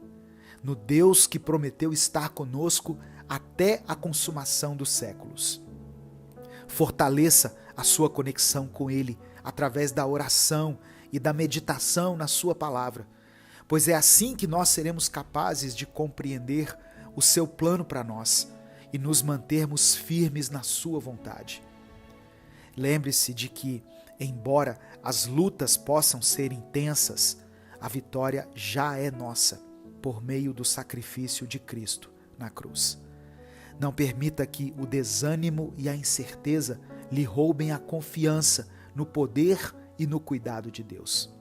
no Deus que prometeu estar conosco até a consumação dos séculos. Fortaleça a sua conexão com Ele através da oração e da meditação na sua palavra, pois é assim que nós seremos capazes de compreender o seu plano para nós e nos mantermos firmes na sua vontade. Lembre-se de que, embora as lutas possam ser intensas, a vitória já é nossa, por meio do sacrifício de Cristo na cruz. Não permita que o desânimo e a incerteza lhe roubem a confiança no poder e no cuidado de Deus.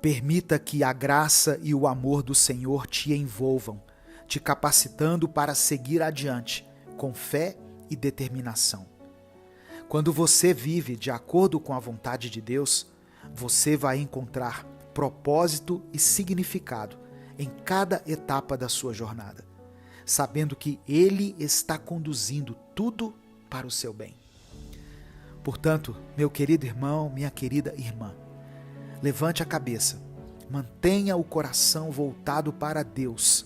Permita que a graça e o amor do Senhor te envolvam, te capacitando para seguir adiante com fé e determinação. Quando você vive de acordo com a vontade de Deus, você vai encontrar propósito e significado em cada etapa da sua jornada, sabendo que Ele está conduzindo tudo para o seu bem. Portanto, meu querido irmão, minha querida irmã, levante a cabeça, mantenha o coração voltado para Deus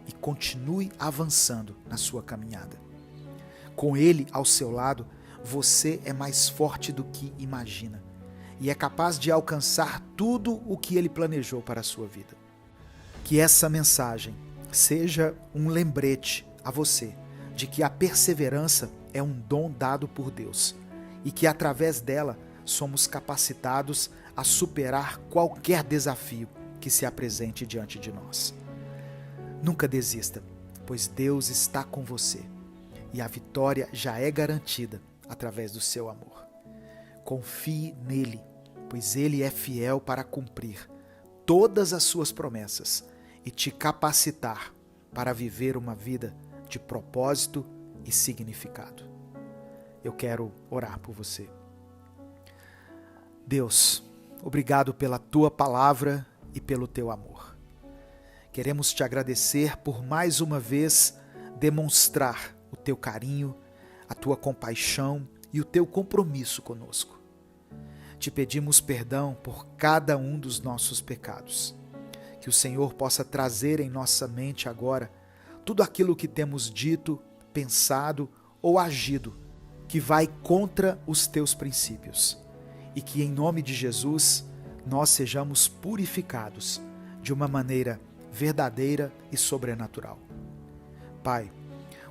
e continue avançando na sua caminhada. Com Ele ao seu lado, você é mais forte do que imagina e é capaz de alcançar tudo o que Ele planejou para a sua vida. Que essa mensagem seja um lembrete a você de que a perseverança é um dom dado por Deus e que através dela somos capacitados a superar qualquer desafio que se apresente diante de nós. Nunca desista, pois Deus está com você e a vitória já é garantida através do seu amor. Confie nele, pois ele é fiel para cumprir todas as suas promessas e te capacitar para viver uma vida de propósito e significado. Eu quero orar por você. Deus, obrigado pela tua palavra e pelo teu amor. Queremos te agradecer por mais uma vez demonstrar o teu carinho, a tua compaixão e o teu compromisso conosco. Te pedimos perdão por cada um dos nossos pecados. Que o Senhor possa trazer em nossa mente agora tudo aquilo que temos dito, pensado ou agido que vai contra os teus princípios. E que em nome de Jesus nós sejamos purificados de uma maneira verdadeira e sobrenatural. Pai,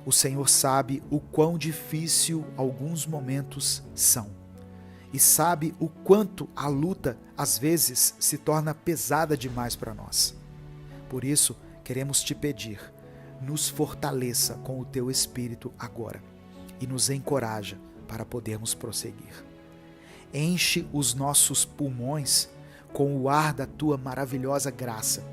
o Senhor sabe o quão difícil alguns momentos são e sabe o quanto a luta às vezes se torna pesada demais para nós. Por isso, queremos te pedir, nos fortaleça com o teu Espírito agora e nos encoraja para podermos prosseguir. Enche os nossos pulmões com o ar da tua maravilhosa graça,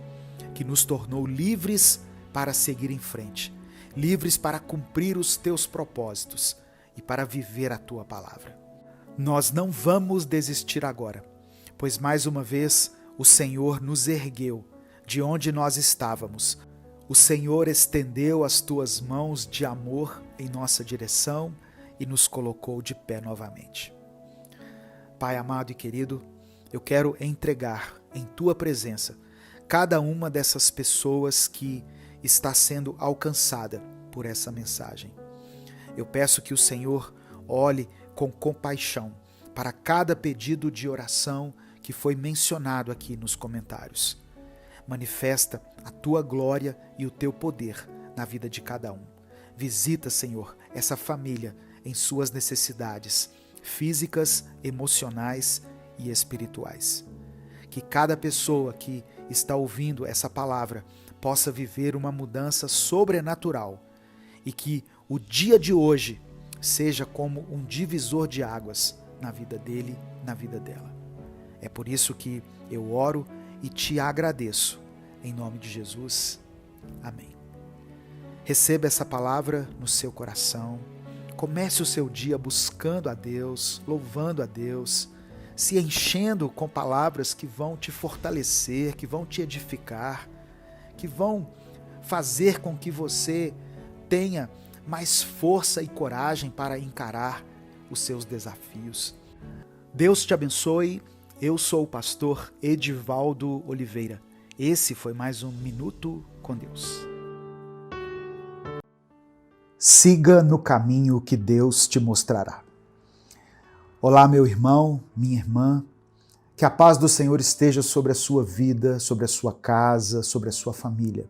que nos tornou livres para seguir em frente, livres para cumprir os teus propósitos e para viver a tua palavra. Nós não vamos desistir agora, pois mais uma vez o Senhor nos ergueu de onde nós estávamos. O Senhor estendeu as tuas mãos de amor em nossa direção e nos colocou de pé novamente. Pai amado e querido, eu quero entregar em tua presença cada uma dessas pessoas que está sendo alcançada por essa mensagem. Eu peço que o Senhor olhe com compaixão para cada pedido de oração que foi mencionado aqui nos comentários. Manifesta a tua glória e o teu poder na vida de cada um. Visita, Senhor, essa família em suas necessidades físicas, emocionais e espirituais. Que cada pessoa que está ouvindo essa palavra possa viver uma mudança sobrenatural e que o dia de hoje seja como um divisor de águas na vida dele, na vida dela. É por isso que eu oro e te agradeço. Em nome de Jesus. Amém. Receba essa palavra no seu coração. Comece o seu dia buscando a Deus, louvando a Deus, se enchendo com palavras que vão te fortalecer, que vão te edificar, que vão fazer com que você tenha mais força e coragem para encarar os seus desafios. Deus te abençoe. Eu sou o pastor Edivaldo Oliveira. Esse foi mais um Minuto com Deus. Siga no caminho que Deus te mostrará. Olá, meu irmão, minha irmã. Que a paz do Senhor esteja sobre a sua vida, sobre a sua casa, sobre a sua família.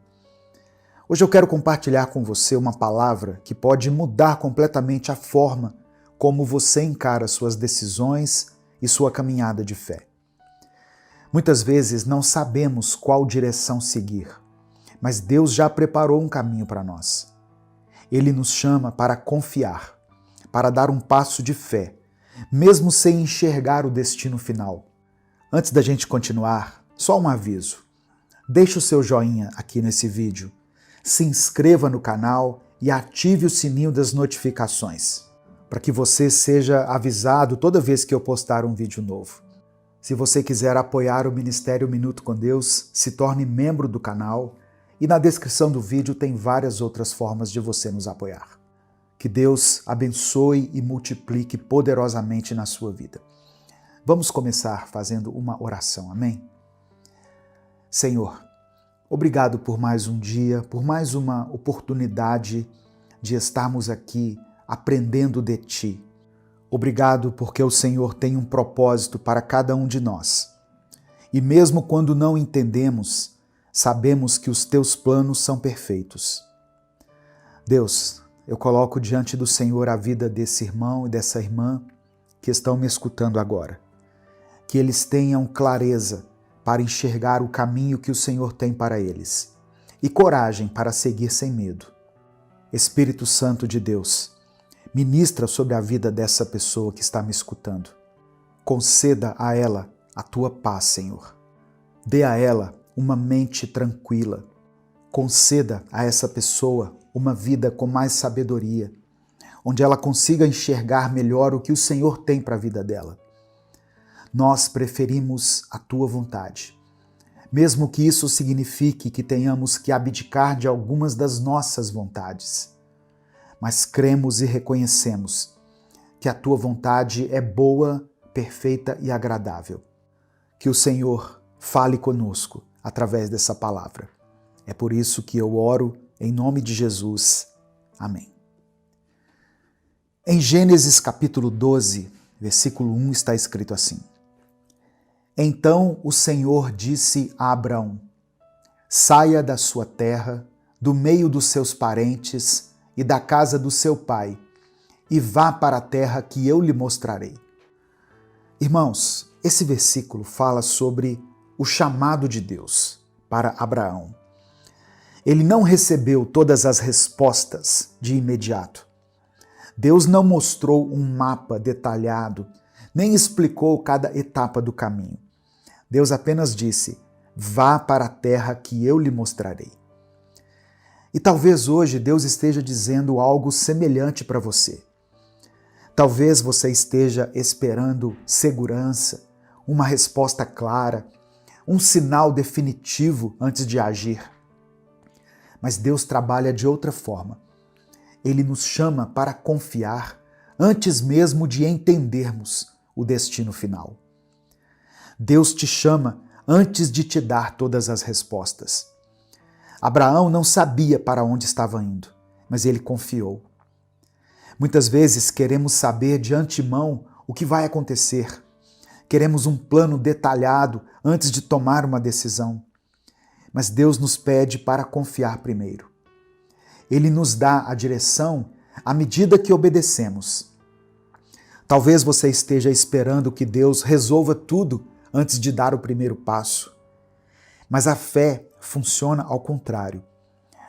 Hoje eu quero compartilhar com você uma palavra que pode mudar completamente a forma como você encara suas decisões e sua caminhada de fé. Muitas vezes não sabemos qual direção seguir, mas Deus já preparou um caminho para nós. Ele nos chama para confiar, para dar um passo de fé, mesmo sem enxergar o destino final. Antes da gente continuar, só um aviso. Deixe o seu joinha aqui nesse vídeo, se inscreva no canal e ative o sininho das notificações, para que você seja avisado toda vez que eu postar um vídeo novo. Se você quiser apoiar o Ministério Minuto com Deus, se torne membro do canal e na descrição do vídeo tem várias outras formas de você nos apoiar. Que Deus abençoe e multiplique poderosamente na sua vida. Vamos começar fazendo uma oração, amém? Senhor, obrigado por mais um dia, por mais uma oportunidade de estarmos aqui aprendendo de Ti. Obrigado porque o Senhor tem um propósito para cada um de nós. E mesmo quando não entendemos, sabemos que os teus planos são perfeitos. Deus, eu coloco diante do Senhor a vida desse irmão e dessa irmã que estão me escutando agora. Que eles tenham clareza para enxergar o caminho que o Senhor tem para eles e coragem para seguir sem medo. Espírito Santo de Deus, ministra sobre a vida dessa pessoa que está me escutando. Conceda a ela a tua paz, Senhor. Dê a ela uma mente tranquila. Conceda a essa pessoa uma vida com mais sabedoria, onde ela consiga enxergar melhor o que o Senhor tem para a vida dela. Nós preferimos a tua vontade, mesmo que isso signifique que tenhamos que abdicar de algumas das nossas vontades. Mas cremos e reconhecemos que a tua vontade é boa, perfeita e agradável. Que o Senhor fale conosco através dessa palavra. É por isso que eu oro em nome de Jesus. Amém. Em Gênesis capítulo 12, versículo 1 está escrito assim: Então o Senhor disse a Abrão: Saia da sua terra, do meio dos seus parentes e da casa do seu pai, e vá para a terra que eu lhe mostrarei. Irmãos, esse versículo fala sobre o chamado de Deus para Abraão. Ele não recebeu todas as respostas de imediato. Deus não mostrou um mapa detalhado, nem explicou cada etapa do caminho. Deus apenas disse: vá para a terra que eu lhe mostrarei. E talvez hoje Deus esteja dizendo algo semelhante para você. Talvez você esteja esperando segurança, uma resposta clara, um sinal definitivo antes de agir. Mas Deus trabalha de outra forma. Ele nos chama para confiar antes mesmo de entendermos o destino final. Deus te chama antes de te dar todas as respostas. Abraão não sabia para onde estava indo, mas ele confiou. Muitas vezes queremos saber de antemão o que vai acontecer. Queremos um plano detalhado antes de tomar uma decisão. Mas Deus nos pede para confiar primeiro. Ele nos dá a direção à medida que obedecemos. Talvez você esteja esperando que Deus resolva tudo antes de dar o primeiro passo. Mas a fé funciona ao contrário.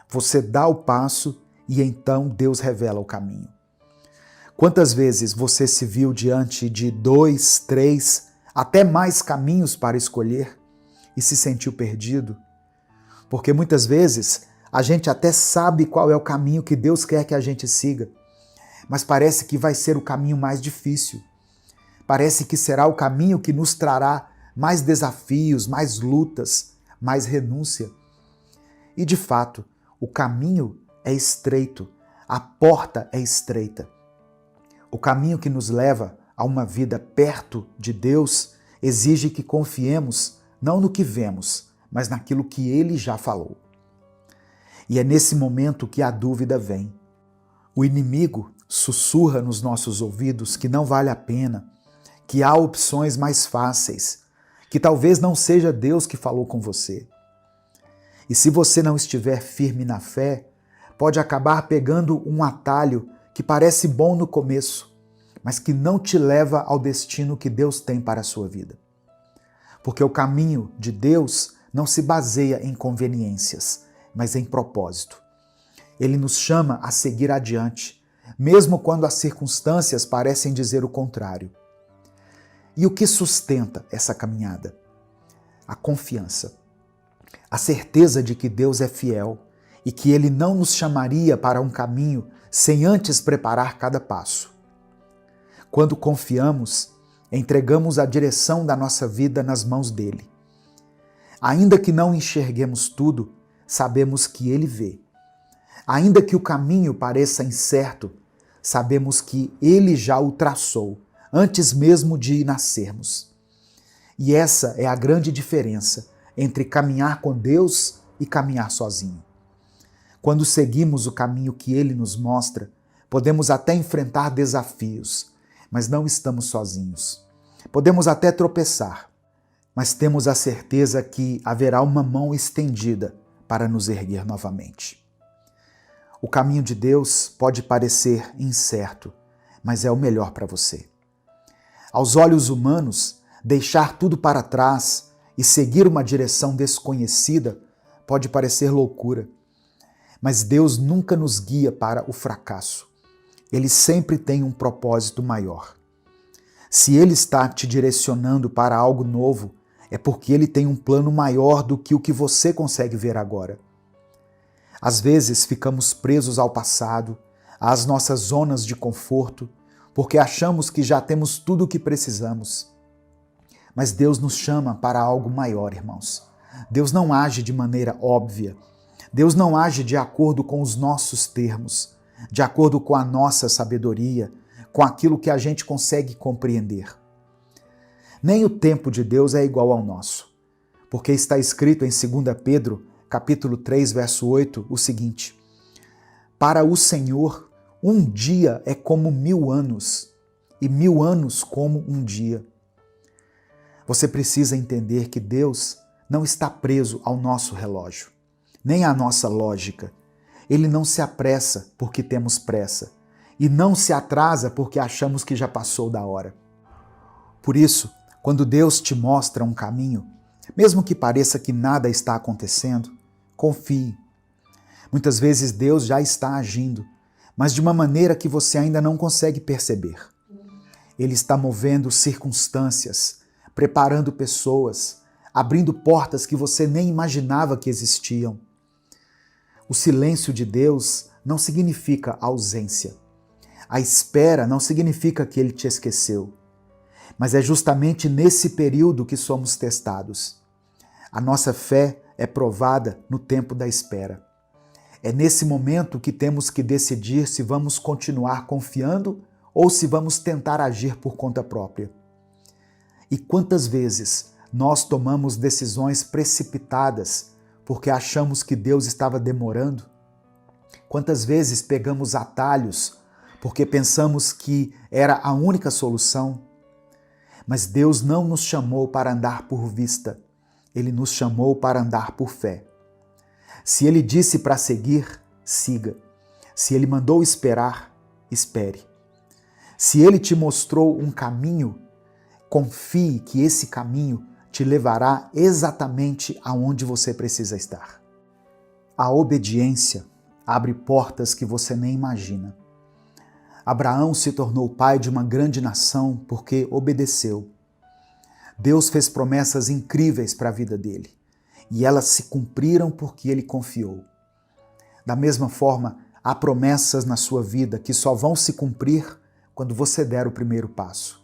Você dá o passo e então Deus revela o caminho. Quantas vezes você se viu diante de 2, 3, até mais caminhos para escolher e se sentiu perdido? Porque muitas vezes a gente até sabe qual é o caminho que Deus quer que a gente siga, mas parece que vai ser o caminho mais difícil. Parece que será o caminho que nos trará mais desafios, mais lutas, mais renúncia. E de fato, o caminho é estreito, a porta é estreita. O caminho que nos leva a uma vida perto de Deus exige que confiemos não no que vemos, mas naquilo que Ele já falou. E é nesse momento que a dúvida vem. O inimigo sussurra nos nossos ouvidos que não vale a pena, que há opções mais fáceis, que talvez não seja Deus que falou com você. E se você não estiver firme na fé, pode acabar pegando um atalho que parece bom no começo, mas que não te leva ao destino que Deus tem para a sua vida. Porque o caminho de Deus não se baseia em conveniências, mas em propósito. Ele nos chama a seguir adiante, mesmo quando as circunstâncias parecem dizer o contrário. E o que sustenta essa caminhada? A confiança. A certeza de que Deus é fiel e que Ele não nos chamaria para um caminho sem antes preparar cada passo. Quando confiamos, entregamos a direção da nossa vida nas mãos dele. Ainda que não enxerguemos tudo, sabemos que Ele vê. Ainda que o caminho pareça incerto, sabemos que Ele já o traçou, antes mesmo de nascermos. E essa é a grande diferença entre caminhar com Deus e caminhar sozinho. Quando seguimos o caminho que Ele nos mostra, podemos até enfrentar desafios, mas não estamos sozinhos. Podemos até tropeçar, mas temos a certeza que haverá uma mão estendida para nos erguer novamente. O caminho de Deus pode parecer incerto, mas é o melhor para você. Aos olhos humanos, deixar tudo para trás e seguir uma direção desconhecida pode parecer loucura, mas Deus nunca nos guia para o fracasso. Ele sempre tem um propósito maior. Se Ele está te direcionando para algo novo, é porque Ele tem um plano maior do que o que você consegue ver agora. Às vezes ficamos presos ao passado, às nossas zonas de conforto, porque achamos que já temos tudo o que precisamos. Mas Deus nos chama para algo maior, irmãos. Deus não age de maneira óbvia. Deus não age de acordo com os nossos termos, de acordo com a nossa sabedoria, com aquilo que a gente consegue compreender. Nem o tempo de Deus é igual ao nosso, porque está escrito em 2 Pedro, capítulo 3, verso 8, o seguinte: para o Senhor, um dia é como 1000 anos, e 1000 anos como um dia. Você precisa entender que Deus não está preso ao nosso relógio, nem à nossa lógica. Ele não se apressa porque temos pressa, e não se atrasa porque achamos que já passou da hora. Por isso, quando Deus te mostra um caminho, mesmo que pareça que nada está acontecendo, confie. Muitas vezes Deus já está agindo, mas de uma maneira que você ainda não consegue perceber. Ele está movendo circunstâncias, preparando pessoas, abrindo portas que você nem imaginava que existiam. O silêncio de Deus não significa ausência. A espera não significa que Ele te esqueceu. Mas é justamente nesse período que somos testados. A nossa fé é provada no tempo da espera. É nesse momento que temos que decidir se vamos continuar confiando ou se vamos tentar agir por conta própria. E quantas vezes nós tomamos decisões precipitadas porque achamos que Deus estava demorando? Quantas vezes pegamos atalhos porque pensamos que era a única solução? Mas Deus não nos chamou para andar por vista, Ele nos chamou para andar por fé. Se Ele disse para seguir, siga. Se Ele mandou esperar, espere. Se Ele te mostrou um caminho, confie que esse caminho te levará exatamente aonde você precisa estar. A obediência abre portas que você nem imagina. Abraão se tornou pai de uma grande nação porque obedeceu. Deus fez promessas incríveis para a vida dele e elas se cumpriram porque ele confiou. Da mesma forma, há promessas na sua vida que só vão se cumprir quando você der o primeiro passo.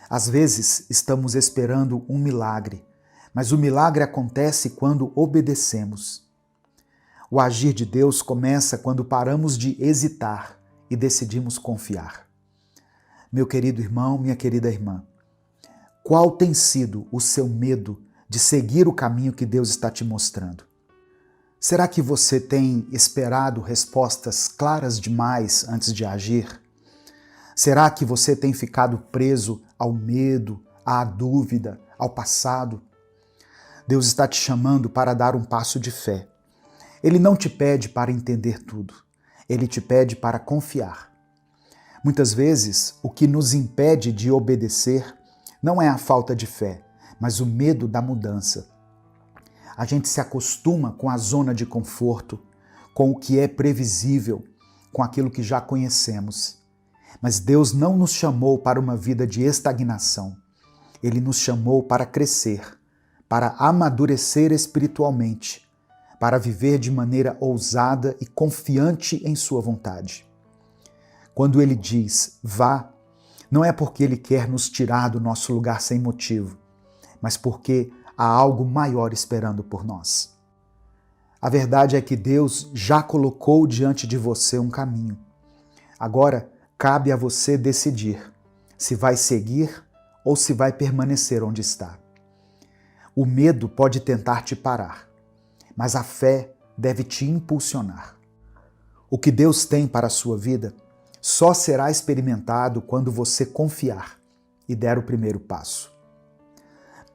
Às vezes estamos esperando um milagre, mas o milagre acontece quando obedecemos. O agir de Deus começa quando paramos de hesitar e decidimos confiar. Meu querido irmão, minha querida irmã, qual tem sido o seu medo de seguir o caminho que Deus está te mostrando? Será que você tem esperado respostas claras demais antes de agir? Será que você tem ficado preso ao medo, à dúvida, ao passado? Deus está te chamando para dar um passo de fé. Ele não te pede para entender tudo. Ele te pede para confiar. Muitas vezes, o que nos impede de obedecer não é a falta de fé, mas o medo da mudança. A gente se acostuma com a zona de conforto, com o que é previsível, com aquilo que já conhecemos. Mas Deus não nos chamou para uma vida de estagnação. Ele nos chamou para crescer, para amadurecer espiritualmente, para viver de maneira ousada e confiante em sua vontade. Quando Ele diz, vá, não é porque Ele quer nos tirar do nosso lugar sem motivo, mas porque há algo maior esperando por nós. A verdade é que Deus já colocou diante de você um caminho. Agora, cabe a você decidir se vai seguir ou se vai permanecer onde está. O medo pode tentar te parar, mas a fé deve te impulsionar. O que Deus tem para a sua vida só será experimentado quando você confiar e der o primeiro passo.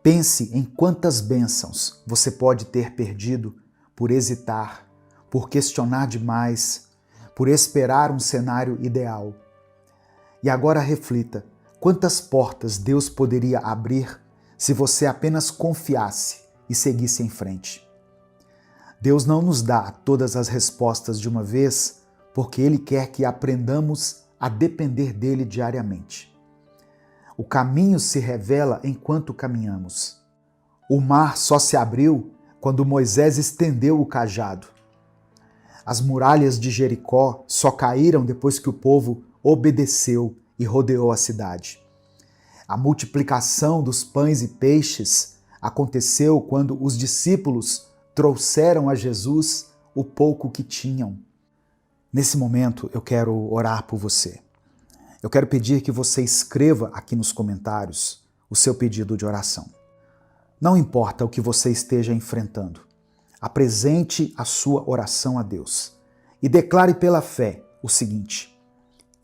Pense em quantas bênçãos você pode ter perdido por hesitar, por questionar demais, por esperar um cenário ideal. E agora reflita, quantas portas Deus poderia abrir se você apenas confiasse e seguisse em frente. Deus não nos dá todas as respostas de uma vez, porque Ele quer que aprendamos a depender dele diariamente. O caminho se revela enquanto caminhamos. O mar só se abriu quando Moisés estendeu o cajado. As muralhas de Jericó só caíram depois que o povo obedeceu e rodeou a cidade. A multiplicação dos pães e peixes aconteceu quando os discípulos trouxeram a Jesus o pouco que tinham. Nesse momento eu quero orar por você. Eu quero pedir que você escreva aqui nos comentários o seu pedido de oração. Não importa o que você esteja enfrentando, apresente a sua oração a Deus e declare pela fé o seguinte: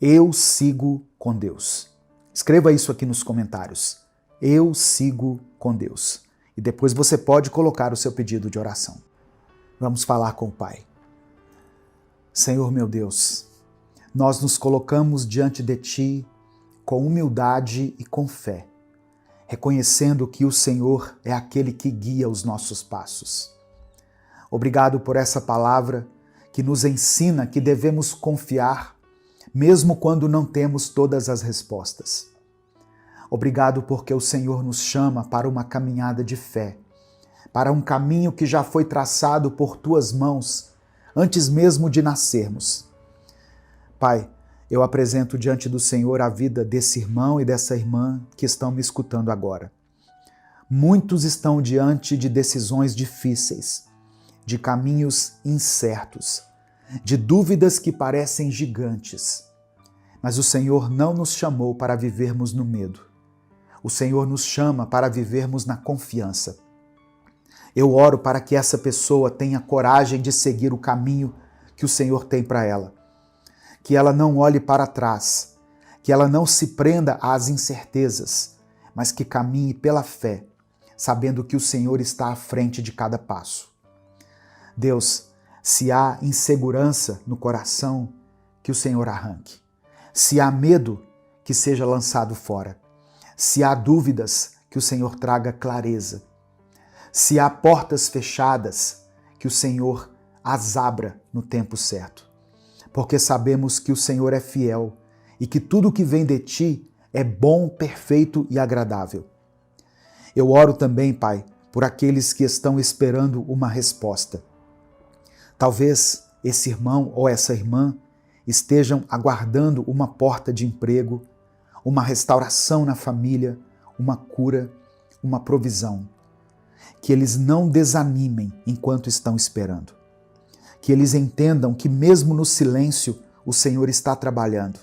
eu sigo com Deus. Escreva isso aqui nos comentários. Eu sigo com Deus. E depois você pode colocar o seu pedido de oração. Vamos falar com o Pai. Senhor meu Deus, nós nos colocamos diante de Ti com humildade e com fé, reconhecendo que o Senhor é aquele que guia os nossos passos. Obrigado por essa palavra que nos ensina que devemos confiar, mesmo quando não temos todas as respostas. Obrigado porque o Senhor nos chama para uma caminhada de fé, para um caminho que já foi traçado por Tuas mãos antes mesmo de nascermos. Pai, eu apresento diante do Senhor a vida desse irmão e dessa irmã que estão me escutando agora. Muitos estão diante de decisões difíceis, de caminhos incertos, de dúvidas que parecem gigantes. Mas o Senhor não nos chamou para vivermos no medo. O Senhor nos chama para vivermos na confiança. Eu oro para que essa pessoa tenha coragem de seguir o caminho que o Senhor tem para ela. Que ela não olhe para trás, que ela não se prenda às incertezas, mas que caminhe pela fé, sabendo que o Senhor está à frente de cada passo. Deus, se há insegurança no coração, que o Senhor arranque. Se há medo, que seja lançado fora. Se há dúvidas, que o Senhor traga clareza. Se há portas fechadas, que o Senhor as abra no tempo certo. Porque sabemos que o Senhor é fiel e que tudo que vem de Ti é bom, perfeito e agradável. Eu oro também, Pai, por aqueles que estão esperando uma resposta. Talvez esse irmão ou essa irmã estejam aguardando uma porta de emprego, uma restauração na família, uma cura, uma provisão. Que eles não desanimem enquanto estão esperando. Que eles entendam que mesmo no silêncio o Senhor está trabalhando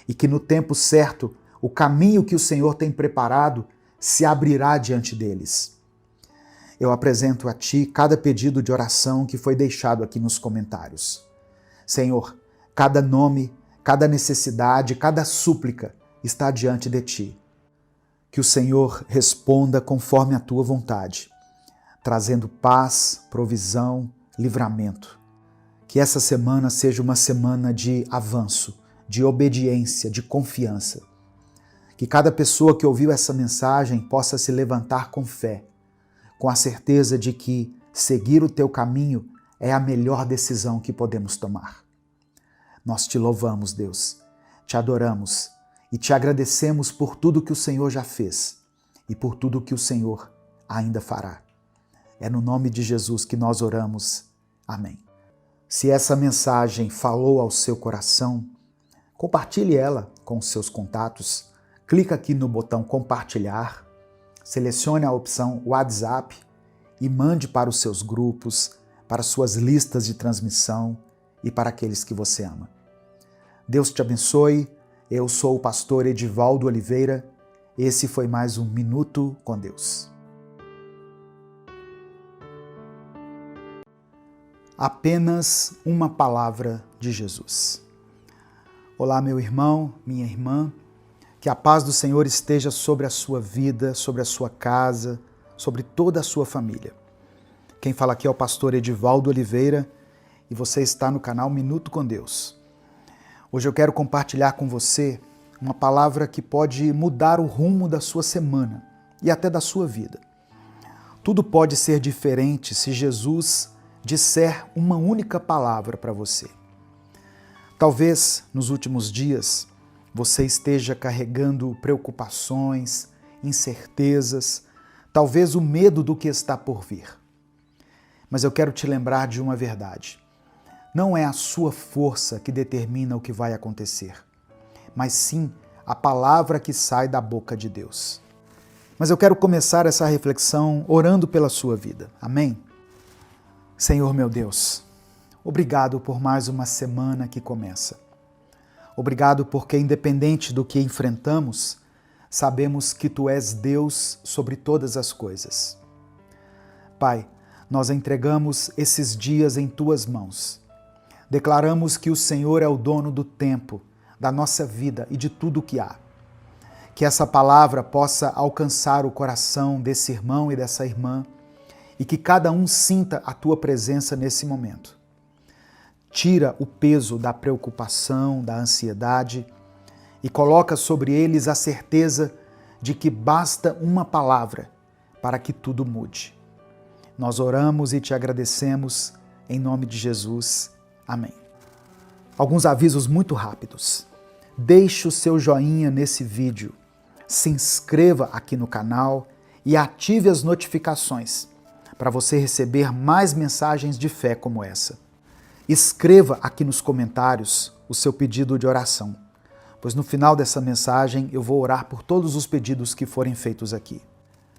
e que no tempo certo o caminho que o Senhor tem preparado se abrirá diante deles. Eu apresento a Ti cada pedido de oração que foi deixado aqui nos comentários. Senhor, cada nome, cada necessidade, cada súplica está diante de Ti. Que o Senhor responda conforme a Tua vontade, trazendo paz, provisão, livramento. Que essa semana seja uma semana de avanço, de obediência, de confiança. Que cada pessoa que ouviu essa mensagem possa se levantar com fé, com a certeza de que seguir o Teu caminho é a melhor decisão que podemos tomar. Nós Te louvamos, Deus, Te adoramos e Te agradecemos por tudo que o Senhor já fez e por tudo que o Senhor ainda fará. É no nome de Jesus que nós oramos. Amém. Se essa mensagem falou ao seu coração, compartilhe ela com os seus contatos. Clica aqui no botão compartilhar, selecione a opção WhatsApp e mande para os seus grupos, para suas listas de transmissão e para aqueles que você ama. Deus te abençoe. Eu sou o pastor Edivaldo Oliveira. Esse foi mais um Minuto com Deus. Apenas uma palavra de Jesus. Olá, meu irmão, minha irmã. Que a paz do Senhor esteja sobre a sua vida, sobre a sua casa, sobre toda a sua família. Quem fala aqui é o pastor Edivaldo Oliveira e você está no canal Minuto com Deus. Hoje eu quero compartilhar com você uma palavra que pode mudar o rumo da sua semana e até da sua vida. Tudo pode ser diferente se Jesus disser uma única palavra para você. Talvez nos últimos dias você esteja carregando preocupações, incertezas, talvez o medo do que está por vir. Mas eu quero te lembrar de uma verdade. Não é a sua força que determina o que vai acontecer, mas sim a palavra que sai da boca de Deus. Mas eu quero começar essa reflexão orando pela sua vida. Amém? Senhor meu Deus, obrigado por mais uma semana que começa. Obrigado porque, independente do que enfrentamos, sabemos que Tu és Deus sobre todas as coisas. Pai, nós entregamos esses dias em Tuas mãos. Declaramos que o Senhor é o dono do tempo, da nossa vida e de tudo o que há. Que essa palavra possa alcançar o coração desse irmão e dessa irmã e que cada um sinta a Tua presença nesse momento. Tira o peso da preocupação, da ansiedade e coloca sobre eles a certeza de que basta uma palavra para que tudo mude. Nós oramos e te agradecemos em nome de Jesus. Amém. Alguns avisos muito rápidos. Deixe o seu joinha nesse vídeo, se inscreva aqui no canal e ative as notificações para você receber mais mensagens de fé como essa. Escreva aqui nos comentários o seu pedido de oração, pois no final dessa mensagem eu vou orar por todos os pedidos que forem feitos aqui.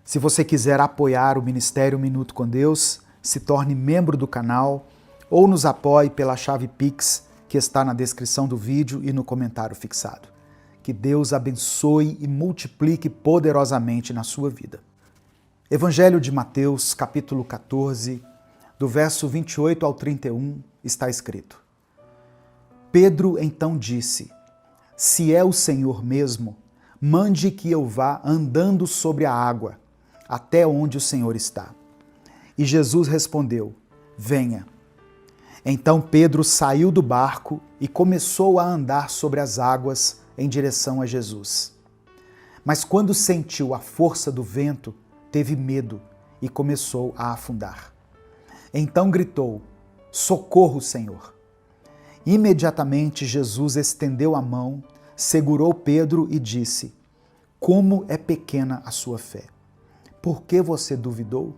Se você quiser apoiar o Ministério Minuto com Deus, se torne membro do canal ou nos apoie pela chave Pix que está na descrição do vídeo e no comentário fixado. Que Deus abençoe e multiplique poderosamente na sua vida. Evangelho de Mateus, capítulo 14, do verso 28 ao 31, está escrito: Pedro então disse: Se é o Senhor mesmo, mande que eu vá andando sobre a água, até onde o Senhor está. E Jesus respondeu: Venha. Então Pedro saiu do barco e começou a andar sobre as águas em direção a Jesus. Mas quando sentiu a força do vento, teve medo e começou a afundar. Então gritou: Socorro, Senhor! Imediatamente Jesus estendeu a mão, segurou Pedro e disse: Como é pequena a sua fé! Por que você duvidou?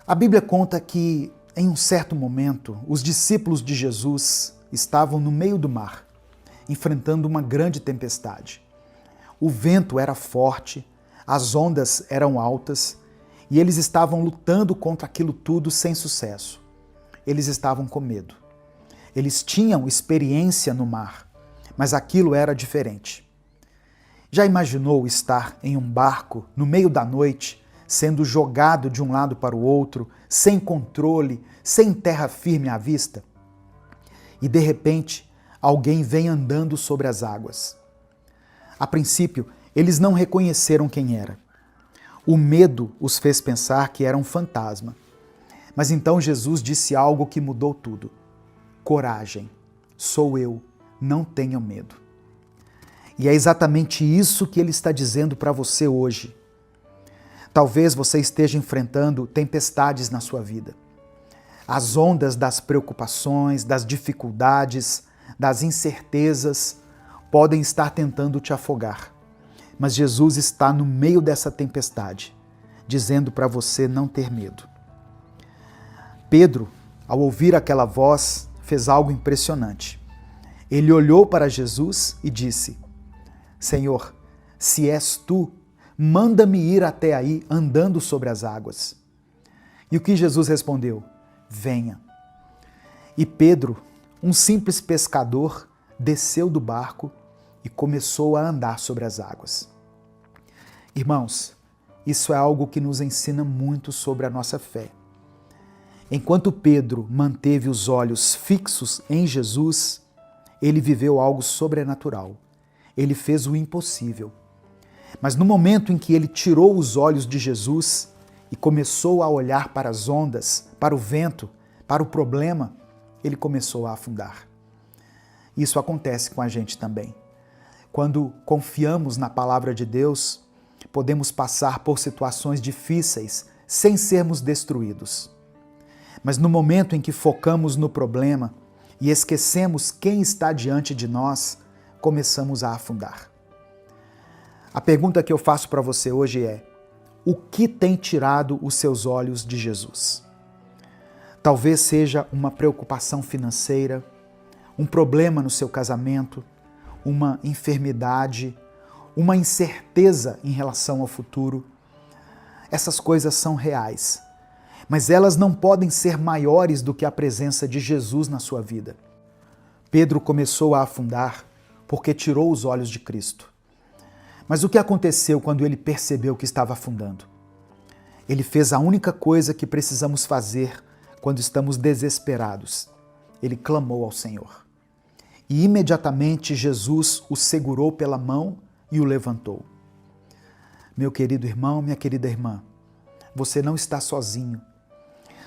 A Bíblia conta que, em um certo momento, os discípulos de Jesus estavam no meio do mar, enfrentando uma grande tempestade. O vento era forte, as ondas eram altas e eles estavam lutando contra aquilo tudo sem sucesso. Eles estavam com medo. Eles tinham experiência no mar, mas aquilo era diferente. Já imaginou estar em um barco no meio da noite, sendo jogado de um lado para o outro, sem controle, sem terra firme à vista? E de repente, alguém vem andando sobre as águas. A princípio, eles não reconheceram quem era. O medo os fez pensar que era um fantasma. Mas então Jesus disse algo que mudou tudo. Coragem, sou eu, não tenham medo. E é exatamente isso que ele está dizendo para você hoje. Talvez você esteja enfrentando tempestades na sua vida. As ondas das preocupações, das dificuldades, das incertezas podem estar tentando te afogar. Mas Jesus está no meio dessa tempestade, dizendo para você não ter medo. Pedro, ao ouvir aquela voz, fez algo impressionante. Ele olhou para Jesus e disse: Senhor, se és tu, manda-me ir até aí andando sobre as águas. E o que Jesus respondeu? Venha. E Pedro, um simples pescador, desceu do barco e começou a andar sobre as águas. Irmãos, isso é algo que nos ensina muito sobre a nossa fé. Enquanto Pedro manteve os olhos fixos em Jesus, ele viveu algo sobrenatural. ele fez o impossível. Mas no momento em que ele tirou os olhos de Jesus e começou a olhar para as ondas, para o vento, para o problema, ele começou a afundar. Isso acontece com a gente também. Quando confiamos na palavra de Deus, podemos passar por situações difíceis sem sermos destruídos. Mas no momento em que focamos no problema e esquecemos quem está diante de nós, começamos a afundar. A pergunta que eu faço para você hoje é: o que tem tirado os seus olhos de Jesus? Talvez seja uma preocupação financeira, um problema no seu casamento, uma enfermidade, uma incerteza em relação ao futuro. Essas coisas são reais, mas elas não podem ser maiores do que a presença de Jesus na sua vida. Pedro começou a afundar porque tirou os olhos de Cristo. Mas o que aconteceu quando ele percebeu que estava afundando? Ele fez a única coisa que precisamos fazer quando estamos desesperados. Ele clamou ao Senhor. E imediatamente Jesus o segurou pela mão e o levantou. Meu querido irmão, minha querida irmã, você não está sozinho.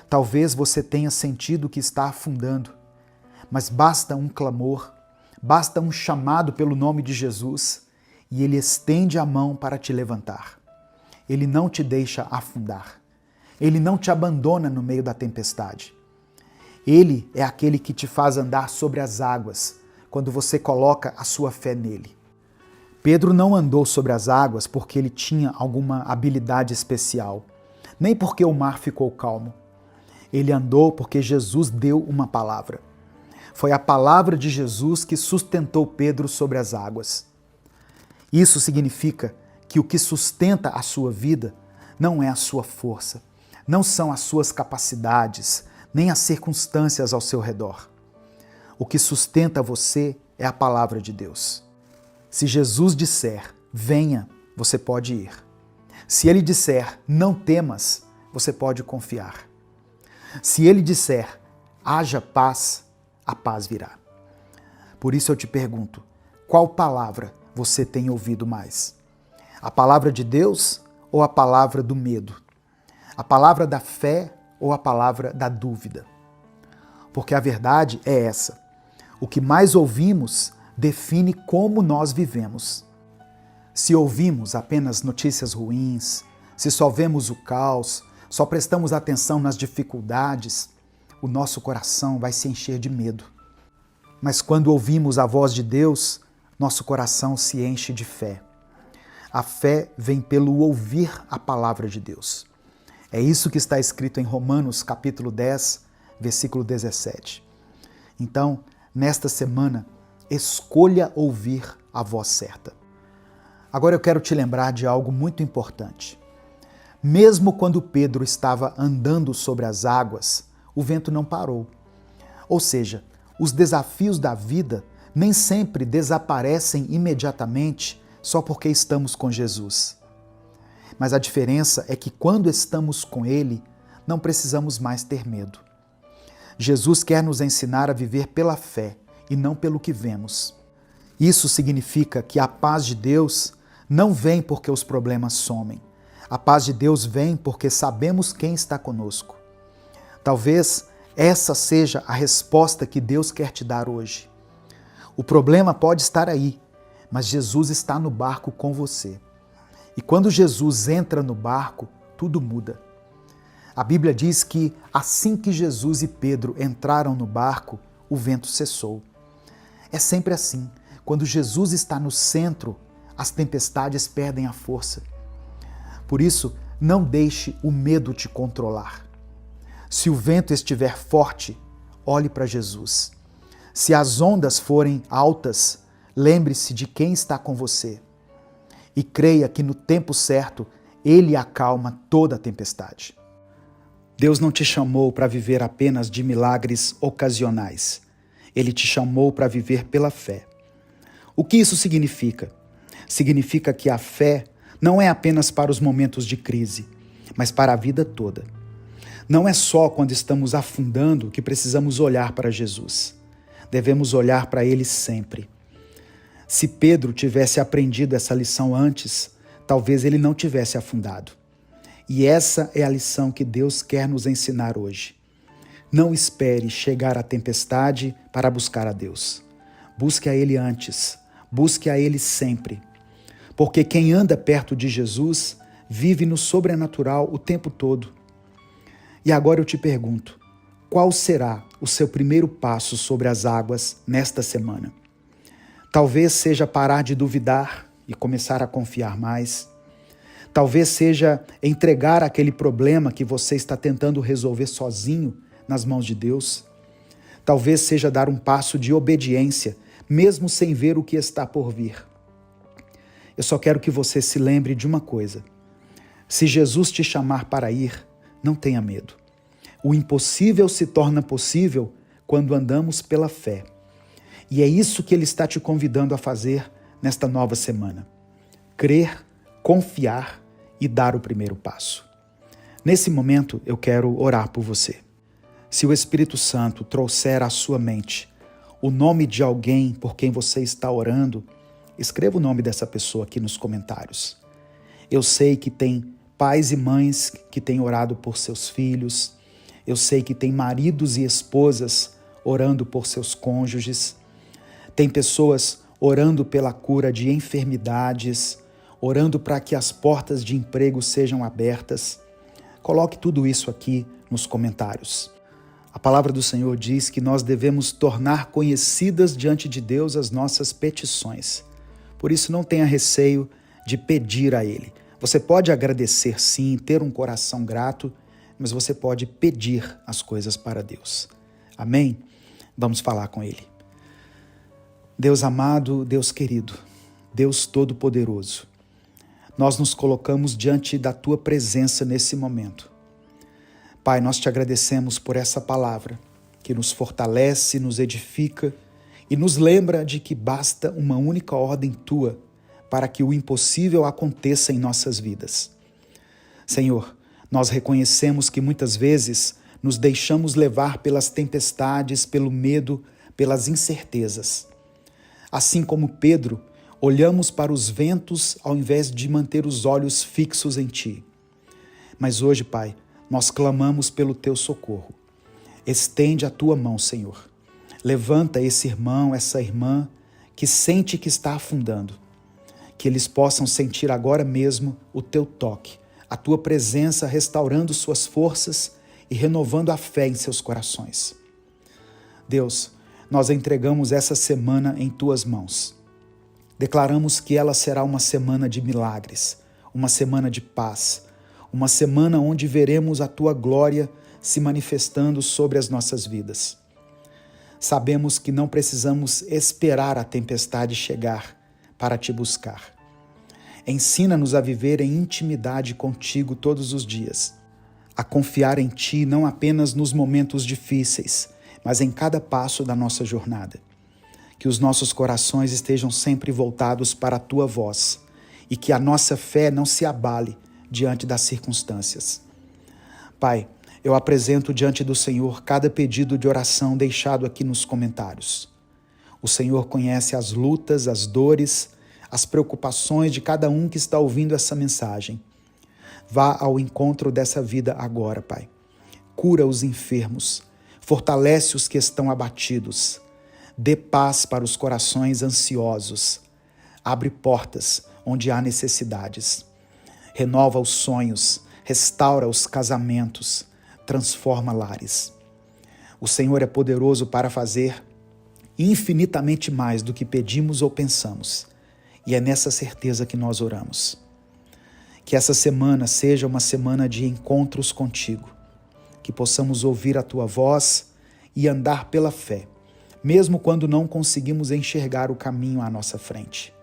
Talvez você tenha sentido que está afundando, mas basta um clamor, basta um chamado pelo nome de Jesus e Ele estende a mão para te levantar. Ele não te deixa afundar. Ele não te abandona no meio da tempestade. Ele é aquele que te faz andar sobre as águas quando você coloca a sua fé nele. Pedro não andou sobre as águas porque ele tinha alguma habilidade especial, nem porque o mar ficou calmo. Ele andou porque Jesus deu uma palavra. Foi a palavra de Jesus que sustentou Pedro sobre as águas. Isso significa que o que sustenta a sua vida não é a sua força, não são as suas capacidades, nem as circunstâncias ao seu redor. O que sustenta você é a palavra de Deus. Se Jesus disser, venha, você pode ir. Se ele disser, não temas, você pode confiar. Se ele disser, haja paz, a paz virá. Por isso eu te pergunto, qual palavra você tem ouvido mais? A palavra de Deus ou a palavra do medo? A palavra da fé ou a palavra da dúvida? Porque a verdade é essa. O que mais ouvimos define como nós vivemos. Se ouvimos apenas notícias ruins, se só vemos o caos, só prestamos atenção nas dificuldades, o nosso coração vai se encher de medo. Mas quando ouvimos a voz de Deus, nosso coração se enche de fé. A fé vem pelo ouvir a palavra de Deus. É isso que está escrito em Romanos capítulo 10, versículo 17. Então, nesta semana, escolha ouvir a voz certa. Agora eu quero te lembrar de algo muito importante. Mesmo quando Pedro estava andando sobre as águas, o vento não parou. Ou seja, os desafios da vida nem sempre desaparecem imediatamente só porque estamos com Jesus. Mas a diferença é que quando estamos com Ele, não precisamos mais ter medo. Jesus quer nos ensinar a viver pela fé e não pelo que vemos. Isso significa que a paz de Deus não vem porque os problemas somem. A paz de Deus vem porque sabemos quem está conosco. Talvez essa seja a resposta que Deus quer te dar hoje. O problema pode estar aí, mas Jesus está no barco com você. E quando Jesus entra no barco, tudo muda. A Bíblia diz que assim que Jesus e Pedro entraram no barco, o vento cessou. É sempre assim. Quando Jesus está no centro, as tempestades perdem a força. Por isso, não deixe o medo te controlar. Se o vento estiver forte, olhe para Jesus. Se as ondas forem altas, lembre-se de quem está com você. E creia que no tempo certo, Ele acalma toda a tempestade. Deus não te chamou para viver apenas de milagres ocasionais. Ele te chamou para viver pela fé. O que isso significa? Significa que a fé não é apenas para os momentos de crise, mas para a vida toda. Não é só quando estamos afundando que precisamos olhar para Jesus. Devemos olhar para Ele sempre. Se Pedro tivesse aprendido essa lição antes, talvez ele não tivesse afundado. E essa é a lição que Deus quer nos ensinar hoje. Não espere chegar a tempestade para buscar a Deus. Busque a Ele antes, busque a Ele sempre. Porque quem anda perto de Jesus vive no sobrenatural o tempo todo. E agora eu te pergunto, qual será o seu primeiro passo sobre as águas nesta semana? Talvez seja parar de duvidar e começar a confiar mais. Talvez seja entregar aquele problema que você está tentando resolver sozinho nas mãos de Deus. Talvez seja dar um passo de obediência, mesmo sem ver o que está por vir. Eu só quero que você se lembre de uma coisa. Se Jesus te chamar para ir, não tenha medo. O impossível se torna possível quando andamos pela fé. E é isso que Ele está te convidando a fazer nesta nova semana. Crer, confiar e dar o primeiro passo. Nesse momento, eu quero orar por você. Se o Espírito Santo trouxer à sua mente o nome de alguém por quem você está orando, escreva o nome dessa pessoa aqui nos comentários. Eu sei que tem pais e mães que têm orado por seus filhos. Eu sei que tem maridos e esposas orando por seus cônjuges. Tem pessoas orando pela cura de enfermidades, orando para que as portas de emprego sejam abertas. Coloque tudo isso aqui nos comentários. A palavra do Senhor diz que nós devemos tornar conhecidas diante de Deus as nossas petições. Por isso, não tenha receio de pedir a Ele. Você pode agradecer sim, ter um coração grato, mas você pode pedir as coisas para Deus. Amém? Vamos falar com Ele. Deus amado, Deus querido, Deus todo-poderoso, nós nos colocamos diante da Tua presença nesse momento. Pai, nós te agradecemos por essa palavra que nos fortalece, nos edifica e nos lembra de que basta uma única ordem Tua para que o impossível aconteça em nossas vidas. Senhor, nós reconhecemos que muitas vezes nos deixamos levar pelas tempestades, pelo medo, pelas incertezas. Assim como Pedro, olhamos para os ventos ao invés de manter os olhos fixos em Ti. Mas hoje, Pai, nós clamamos pelo Teu socorro. Estende a Tua mão, Senhor. Levanta esse irmão, essa irmã que sente que está afundando. Que eles possam sentir agora mesmo o Teu toque, a Tua presença restaurando suas forças e renovando a fé em seus corações. Deus, nós entregamos essa semana em Tuas mãos. Declaramos que ela será uma semana de milagres, uma semana de paz, uma semana onde veremos a Tua glória se manifestando sobre as nossas vidas. Sabemos que não precisamos esperar a tempestade chegar para Te buscar. Ensina-nos a viver em intimidade contigo todos os dias, a confiar em Ti não apenas nos momentos difíceis, mas em cada passo da nossa jornada. Que os nossos corações estejam sempre voltados para a Tua voz e que a nossa fé não se abale diante das circunstâncias. Pai, eu apresento diante do Senhor cada pedido de oração deixado aqui nos comentários. O Senhor conhece as lutas, as dores, as preocupações de cada um que está ouvindo essa mensagem. Vá ao encontro dessa vida agora, Pai. Cura os enfermos, fortalece os que estão abatidos, dê paz para os corações ansiosos, abre portas onde há necessidades, renova os sonhos, restaura os casamentos, transforma lares. O Senhor é poderoso para fazer infinitamente mais do que pedimos ou pensamos, e é nessa certeza que nós oramos. Que essa semana seja uma semana de encontros contigo, que possamos ouvir a Tua voz e andar pela fé, mesmo quando não conseguimos enxergar o caminho à nossa frente.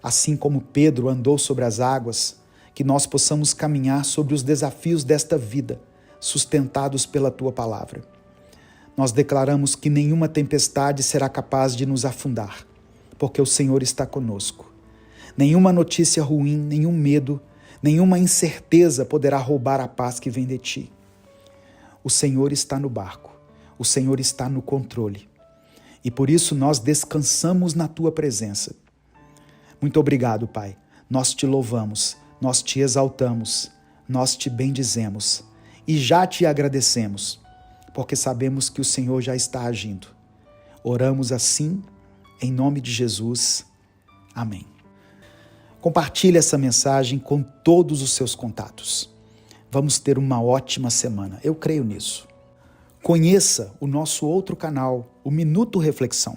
Assim como Pedro andou sobre as águas, que nós possamos caminhar sobre os desafios desta vida, sustentados pela Tua palavra. Nós declaramos que nenhuma tempestade será capaz de nos afundar, porque o Senhor está conosco. Nenhuma notícia ruim, nenhum medo, nenhuma incerteza poderá roubar a paz que vem de Ti. O Senhor está no barco, o Senhor está no controle. E por isso nós descansamos na Tua presença. Muito obrigado, Pai. Nós te louvamos, nós te exaltamos, nós te bendizemos e já te agradecemos, porque sabemos que o Senhor já está agindo. Oramos assim, em nome de Jesus. Amém. Compartilhe essa mensagem com todos os seus contatos. Vamos ter uma ótima semana, eu creio nisso. Conheça o nosso outro canal, o Minuto Reflexão,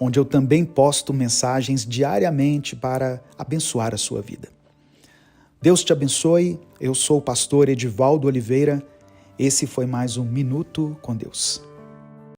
onde eu também posto mensagens diariamente para abençoar a sua vida. Deus te abençoe, eu sou o pastor Edivaldo Oliveira, esse foi mais um Minuto com Deus.